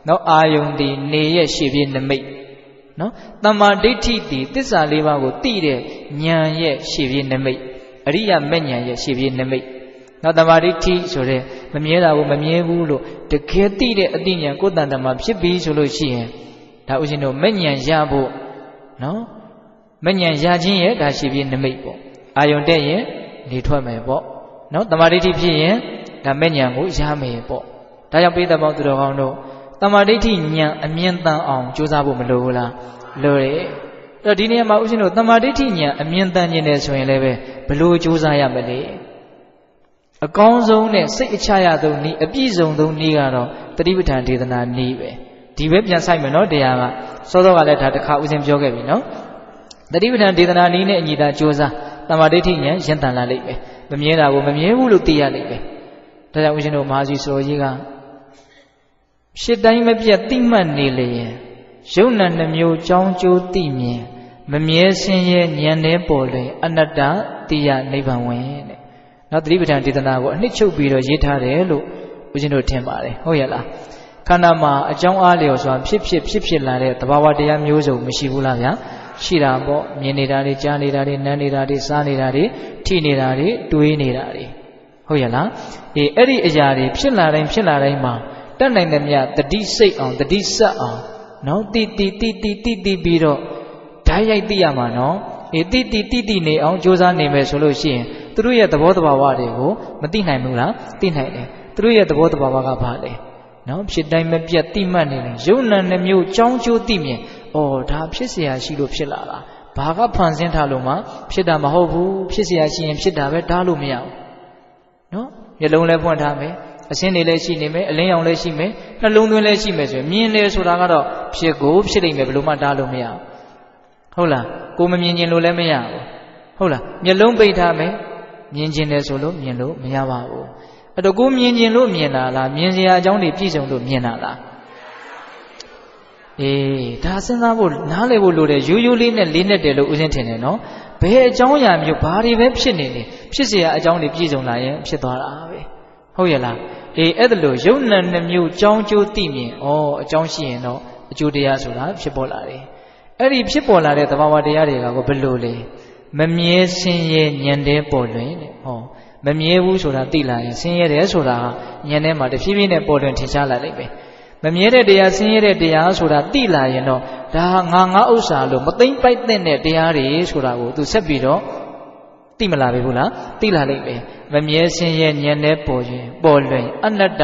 ြနော်အာယုံဒီနေရဲ့ရှေ့ပြေးနမိတ်နော်တမ္မာဒိဋ္ဌိဒီသစ္စာလေးပါးကိုသိတဲ့ဉာဏ်ရဲ့ရှေ့ပြေးနမိတ်အရိယမဉ္ဇဉ်ရဲ့ရှေ့ပြေးနမိတ်နော်တမ္မာဒိဋ္ဌိဆိုတဲ့မမြဲတာကိုမမြဲဘူးလို့တကယ်သိတဲ့အသိဉာဏ်ကိုယ်တန်တမှာဖြစ်ပြီးဆိုလို့ရှိရင်ဒါဥရှင်တို့မဉ္ဇဉ်ရဖို့နော်မဉ္ဇဉ်ရခြင်းရဲ့ဒါရှေ့ပြေးနမိတ်ပေါ့အာယုံတက်ရင်နေထွက်မယ်ပေါ့နော်တမ္မာဒိဋ္ဌိဖြစ်ရင်ဒါမဉ္ဇဉ်ကိုရမယ်ပေါ့ဒါကြောင့်ပိဿပေါင်းသူတော်ကောင်းတို့တမ္မာဒိဋ္ဌိဉာဏ်အမြင့်တန်အောင်ကြိုးစားဖို့မလိုဘူးလားလိုတယ်အဲ့တော့ဒီနေရာမှာဦးဇင်းတို့တမ္မာဒိဋ္ဌိဉာဏ်အမြင့်တန်ခြင်းနဲ့ဆိုရင်လည်းပဲဘလို့ကြိုးစားရမလဲအကောင်းဆုံးနဲ့စိတ်အချရဆုံးဤအပြည့်စုံဆုံးဤကတော့တတိပဋ္ဌာန်ဒေသနာဤပဲဒီပဲပြန်ဆိုင်မယ်နော်တရားကစောစောကလည်းဒါတစ်ခါဦးဇင်းပြောခဲ့ပြီနော်တတိပဋ္ဌာန်ဒေသနာဤနဲ့အညီသာကြိုးစားတမ္မာဒိဋ္ဌိဉာဏ်ရင့်တန်လာလိမ့်မယ်မမြဲတာကိုမမြဲဘူးလို့သိရလိမ့်မယ်ဒါကြောင့်ဦးဇင်းတို့မဟာစီစတော်ကြီးကရှစ်တိုင်းမပြတ်သိမှတ်နေလျင်ယုံနာနှမျိုးကြောင်းကျိုးသိမြင်မမြဲစင်းရဲ့ဉာဏ်နဲ့ပေါ်လွင်အနတ္တတိယနိဗ္ဗာန်ဝင်တဲ့နောက်သတိပဋ္ဌာန်ဒေသနာကိုအနှစ်ချုပ်ပြီးတော့ရေးထားတယ်လို့ဦးဇင်းတို့ထင်ပါတယ်ဟုတ်ရဲ့လားခန္ဓာမှာအကြောင်းအားလျော်စွာဖြစ်လာတဲ့သဘာဝတရားမျိုးစုံမရှိဘူးလားဗျာရှိတာပေါ့မြင်နေတာတွေကြားနေတာတွေနားနေတာတွေစားနေတာတွေထိနေတာတွေတွေးနေတာတွေဟုတ်ရဲ့လားအဲ့ဒီအရာတွေဖြစ်လာတိုင်းမှာတတ်နိုင်တဲ့မြတ်တတိစိတ်အောင်တတိဆက်အောင်နော်တိပြီးတော့ဓာတ်ရိုက်သိရမှာနော်တိနေအောင်ကြိုးစားနေမယ်ဆိုလို့ရှိရင်သူတို့ရဲ့သဘောတဘာဝတွေကိုမသိနိုင်ဘူးလားသိနိုင်တယ်သူတို့ရဲ့သဘောတဘာဝကဘာလဲနော်ဖြစ်တိုင်းမပြတ်သိမှတ်နေတယ်ယုံနာနှမျိုးကြောင်းကျိုးသိမြင်ဒါဖြစ်เสียရှိလို့ဖြစ်လာတာဘာကဖန်ဆင်းထားလို့မှဖြစ်တာမဟုတ်ဘူးဖြစ်เสียရှိရင်ဖြစ်တာပဲဒါလို့မရဘူးနော်မျက်လုံးလည်းဖွင့်ထားမယ်အစင်းတွေလည်းရှိနေမယ်အလင်းရောင်လည်းရှိမယ်နှလုံးသွင်းလည်းရှိမယ်ဆိုရင်မြင်တယ်ဆိုတာကတော့ဖြစ်ကိုဖြစ်နိုင်မယ်ဘယ်လိုမှတားလို့မရဘူးဟုတ်လားကိုမမြင်ခြင်းလို့လည်းမရဘူးဟုတ်လားမျက်လုံးပိတ်ထားမယ်မြင်ခြင်းတယ်ဆိုလို့မြင်လို့မရပါဘူးအဲ့တော့ကိုမြင်ခြင်းလို့မြင်တာလားမြင်စရာအကြောင်းတွေပြည့်စုံလို့မြင်တာလားဒါစဉ်းစားဖို့နားလည်ဖို့လိုတယ်ရိုးရိုးလေးနဲ့လေးနဲ့တယ်လို့ဦးဇင်းထင်တယ်နော်ဘယ်အကြောင်းအရာမျိုးဘာတွေပဲဖြစ်နေနေဖြစ်เสียအကြောင်းတွေပြည့်စုံလာရင်ဖြစ်သွားတာပဲဟုတ်ရဲ့လားအဲ့ဒါလို့ယုံနာနှမျိုးကြောင်းကျိုးသိမြင်အကြောင်းရှိရင်တော့အကျိုးတရားဆိုတာဖြစ်ပေါ်လာတယ်အဲ့ဒီဖြစ်ပေါ်လာတဲ့သဘာဝတရားတွေကဘယ်လိုလဲမမြဲဆင်းရဲဉာဏ်တဲ့ပေါ်လွင်တဲ့မမြဲဘူးဆိုတာသိလာရင်ဆင်းရဲတယ်ဆိုတာဉာဏ်ထဲမှာတဖြည်းဖြည်းနဲ့ပေါ်လွင်ထင်ရှားလာလိမ့်မယ်မမြဲတဲ့တရားဆင်းရဲတဲ့တရားဆိုတာသိလာရင်တော့ဒါငါဥစ္စာလို့မသိမ့်ပိုက်တဲ့တရားတွေဆိုတာကိုသူဆက်ပြီးတော့သိမလာပြီဘူးလားသိလာလိမ့်မယ်မမြဲဆင်းရဲဉာဏ်နဲ့ပေါ်လွင်အနတ္တ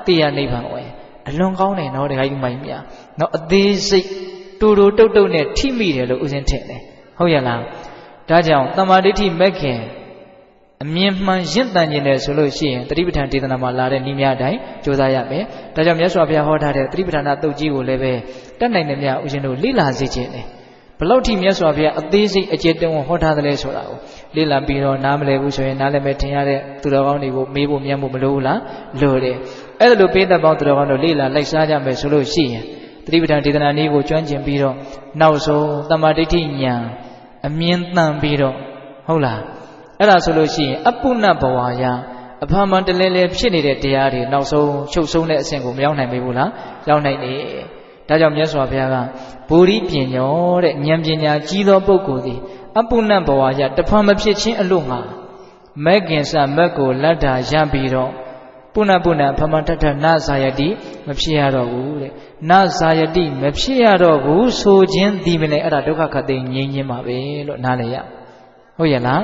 တိယနိဗ္ဗာန်ဝင်အလွန်ကောင်းတယ်နော်တခါကြီးမိုင်းမြနော်အသေးစိတ်တူတုတ်နဲ့ထိမိတယ်လို့ဦးဇင်းထင်တယ်ဟုတ်ရဲ့လားဒါကြောင့်တမ္မာဒိဋ္ဌိမဂ်ခင်အမြင်မှန်ရင့်တန်ခြင်းတယ်ဆိုလို့ရှိရင်တတိပဋ္ဌာန်ဒေသနာမှာလာတဲ့နည်းများအတိုင်းကြိုးစားရမယ်ဒါကြောင့်မြတ်စွာဘုရားဟောထားတဲ့တတိပဋ္ဌာန်သုတ်ကြီးကိုလည်းပဲတတ်နိုင်တဲ့မြတ်ဦးဇင်းတို့လေ့လာစေခြင်းတယ်ဘလောက်ထိမြတ်စွာဘုရားအသေးစိတ်အကျေတဝဟောထားသလဲဆိုတာကိုလေ့လာပြီးတော့နားမလည်ဘူးဆိုရင်နားလည်းပဲထင်ရတဲ့သူတော်ကောင်းတွေကိုမေးဖို့မြတ်ဖို့မလိုဘူးလားလိုတယ်အဲ့ဒါလိုပေးသက်ပေါင်းသူတော်ကောင်းတို့လေ့လာလိုက်စားကြမယ်ဆိုလို့ရှိရင်တတိပဋ္ဌာန်ဒေသနာနည်းကိုကျွမ်းကျင်ပြီးတော့နောက်ဆုံးတမ္မာဒိဋ္ဌိဉာဏ်အမြင်တန်ပြီးတော့ဟုတ်လားအဲ့ဒါဆိုလို့ရှိရင်အပုဏ္ဏဘဝယအဖမှန်တလဲလဲဖြစ်နေတဲ့တရားတွေနောက်ဆုံးချုပ်ဆုံးတဲ့အဆင့်ကိုမရောက်နိုင်ပြီဘူးလားရောက်နိုင်တယ်ဒါကြောင့်မြတ်စွာဘုရားကဗုဒ္ဓပညောတဲ့ဉာဏ်ပညာကြီးသောပုဂ္ဂိုလ်သည်အပုဏ္ဏဘဝယတဖန်မဖြစ်ခြင်းအလို့ငါမဂ္ဂင်္စမဂ္ဂကိုလတ္တာရပြီးတော့တ ပုဏ္ဏပုဏ္ဏဖမထထနာဇာယတိမဖြစ်ရတော့ဘူးတဲ့နာဇာယတိမဖြစ်ရတော့ဘူးဆိုခြင်းဒီမလဲအဲ့ဒါဒုက္ခခတ်သိငြိမ်းခြင်းပါပဲလို့နားလည်ရဟုတ်ရဲ့လား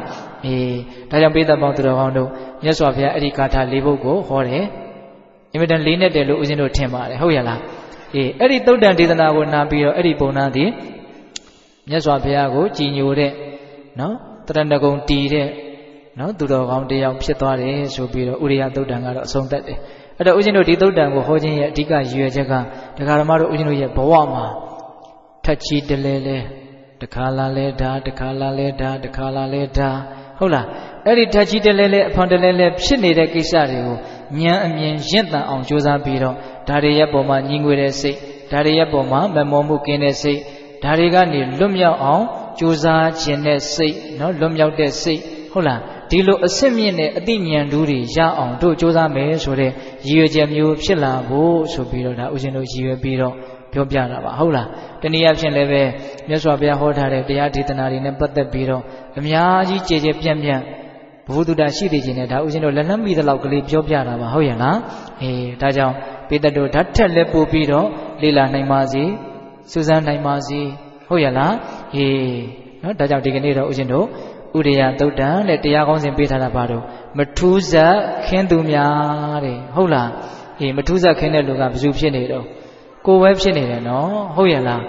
ဒါကြောင့်ပိဿပေါင်းသူတော်ကောင်းတို့မြတ်စွာဘုရားအဲ့ဒီဂါထာ၄ပုဒ်ကိုဟောတယ်အင်မတန်လေးနဲ့တယ်လို့ဦးဇင်းတို့ထင်ပါတယ်ဟုတ်ရဲ့လားအဲ့ဒီသုတ်တန်ဒေသနာကိုနာပြီးတော့အဲ့ဒီပုံနာသည်မြတ်စွာဘုရားကိုကြည်ညိုတဲ့နော်တရဏဂုံတီးတဲ့နော်သူတော်ကောင်းတယောက်ဖြစ်သွားတယ်ဆိုပြီးတော့ဥရိယသုတ်တန်ကတော့အဆုံးသတ်တယ်အဲ့တော့ဦးဇင်းတို့ဒီသုတ်တန်ကိုဟောခြင်းရဲ့အဓိကရည်ရွယ်ချက်ကဒကာဓမ္မတို့ဦးဇင်းတို့ရဲ့ဘဝမှာထက်ချီတလဲလဲတခါလာလဲဒါတခါလာလဲဒါတခါလာလဲဒါဟုတ်လားအဲ့ဒီထက်ချီတလဲလဲအဖွန်တလဲလဲဖြစ်နေတဲ့ကိစ္စတွေကိုဉာဏ်အမြင်ရင့်တန်အောင်ကြိုးစားပြီးတော့ဒါတွေရဲ့ပုံမှာညီငွေတဲ့စိတ်ဒါတွေရဲ့ပုံမှာမမောမှုကင်းတဲ့စိတ်ဒါတွေကနေလွတ်မြောက်အောင်ကြိုးစားခြင်းတဲ့စိတ်နော်လွတ်မြောက်တဲ့စိတ်ဟုတ်လားဒီလိုအစစ်မြင့်တဲ့အသိဉာဏ်တွေရအောင်တို့ကြိုးစားမယ်ဆိုတဲ့ရည်ရွယ်ချက်မျိုးဖြစ်လာဖို့ဆိုပြီးတော့ဒါဥရှင်တို့ရည်ရွယ်ပြီးတော့ပြောပြတာပါဟုတ်လားတနည်းအားဖြင့်လည်းပဲမြတ်စွာဘုရားဟောထားတဲ့တရားဒေသနာတွေနဲ့ပတ်သက်ပြီးတော့အများကြီးကြည်ကြည်ပြန့်ပြန့်ဘုသူတ္တရှိသေးခြင်းနဲ့ဒါဥရှင်တို့လက်လက်မိသလောက်ကလေးပြောပြတာပါဟုတ်ရဲ့လားဒါကြောင့်ပိဿတို့ဓာတ်ထက်လက်ပို့ပြီးတော့လေ့လာနိုင်ပါစေစူးစမ်းနိုင်ပါစေဟုတ်ရဲ့လားနော်ဒါကြောင့်ဒီကနေ့တော့ဥရှင်တို့ဥရိယသုတ်တံတဲ့တရားကောင်းစဉ်ပေးထားတာပါတော့မထူးဇက်ခင်းသူများတဲ့ဟုတ်လားမထူးဇက်ခင်းတဲ့လူကဘယ်သူဖြစ်နေတော့ကိုယ်ပဲဖြစ်နေတယ်နော်ဟုတ်ရဲ့လား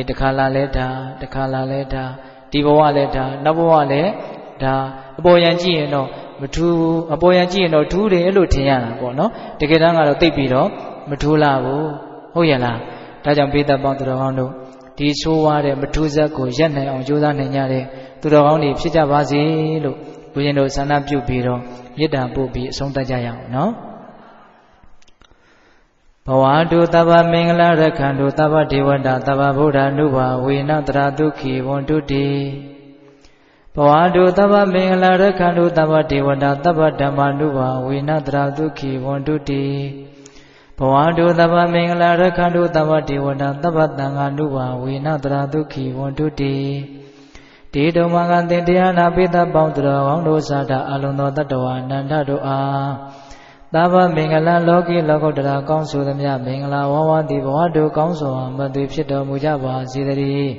တခါလာလဲဒါတခါလာလဲဒါဒီဘဝလဲဒါနောက်ဘဝလဲဒါအပေါ်ယံကြည့်ရင်တော့မထူးအပေါ်ယံကြည့်ရင်တော့ထူးတယ်လို့ထင်ရတာပေါ့နော်တကယ်တမ်းကတော့သိပြီးတော့မထူးလာဘူးဟုတ်ရဲ့လားဒါကြောင့်ပိဿပေါင်းသူတော်ကောင်းတို့ဒီဆိုးဝါးတဲ့မထူးဇက်ကိုရက်နိုင်အောင်ကြိုးစားနိုင်ကြတဲ့သူတော်ကောင်းတွေဖြစ်ကြပါစေလို့ဘုရင်တို့ဆန္ဒပြုပြီးတော့မေတ္တာပို့ပြီးအဆုံးသတ်ကြရအောင်နော်ဘဝတုသဗ္ဗမင်္ဂလာရက္ခန္တုသဗ္ဗဒေဝတာသဗ္ဗဗုဒ္ဓ ानु ဘာဝေနတရာဒုက္ခိဝန္တုတိဘဝတုသဗ္ဗမင်္ဂလာရက္ခန္တုသဗ္ဗဒေဝတာသဗ္ဗဓမ္မာ ानु ဘာဝေနတရာဒုက္ခိဝန္တုတိဘဝတုသဗ္ဗမင်္ဂလာရက္ခန္တုသဗ္ဗဒေဝတာသဗ္ဗသံဃာ ानु ဘာဝေနတရာဒုက္ခိဝန္တုတိဒီတုံမကသင်တရားနာပိသပေါင်းသူတော်ကောင်းတို့စာတာအလုံးသောတတ္တဝါအနန္တတို့အားသဗ္ဗမင်္ဂလာလောကီလောကုတ္တရာကောင်းဆိုသမျှမင်္ဂလာဝဝတိဘဝတို့ကောင်းစွာမသွေဖြစ်တော်မူကြပါစေတည်း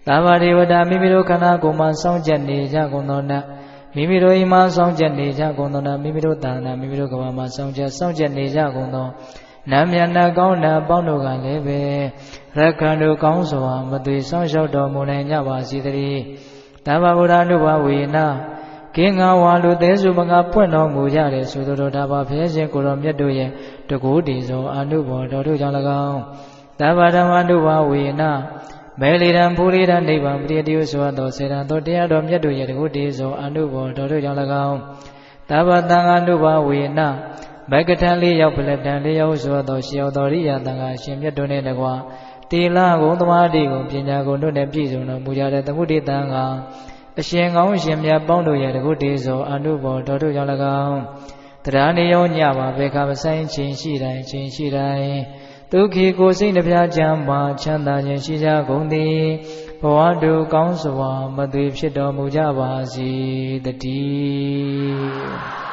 သဗ္ဗဒေဝတာမိမိတို့ခန္ဓာကိုယ်မှာစောင့်ကြနေကြကုန်သောနတ်မိမိတို့အိမ်မှာစောင့်ကြနေကြကုန်သောနတ်မိမိတို့သာနာမိမိတို့ကဘာမှာစောင့်ကြနေကြကုန်သောနတ်မြတ်နာကောင်းနာပေါင်းတို့ကလည်းပဲရက္ခန္တုကောင်းစွာမသွေဆောင်လျှောက်တော်မူနိုင်ကြပါစေတည်းသဗ္ဗဗုဒ္ဓ ानु ဘာဝေနကင်းငါဝါလူသေးစုမကပွင့်တော်မူကြတယ်ဆိုသောဒါဘာဖျဲရှင်ကိုတော်မြတ်တို့ရဲ့တကူတည်သောအနုဘောတော်တို့ကြောင့်၎င်းသဗ္ဗဓမ္မ ानु ဘာဝေနမဲလီရန်ဘူရိရနိဗ္ဗာန်ပရိယတိဟုဆိုသောစေတံသောတရားတော်မြတ်တို့ရဲ့တကူတည်သောအနုဘောတော်တို့ကြောင့်၎င်းသဗ္ဗသံဃာ ानु ဘာဝေနမဂ္ဂထံလေးရောက်ပလတံလေးရောက်ဆိုသောရှေယောတော်ရိယတန်ခါရှင်မြတ်တို့နဲ့တကွာတေလကုံသမာဓိကုံပညာကုံတို့နဲ့ပြည့်စုံတော်မူကြတဲ့သမှုတ္တတန်ခါအရှင်ကောင်းရှင်မြတ်ပေါင်းတို့ရဲ့တကုတ္တိသောအနုဘောတော်တို့ကြောင့်၎င်းတရားနေရောညပါဘေခမဆိုင်ခြင်းရှိတိုင်းဒုက္ခိကိုစိတ်နှပြချမ်းပါချမ်းသာခြင်းရှိကြကုန်သည်ဘဝတို့ကောင်းစွာမသွေဖြစ်တော်မူကြပါစေတည်း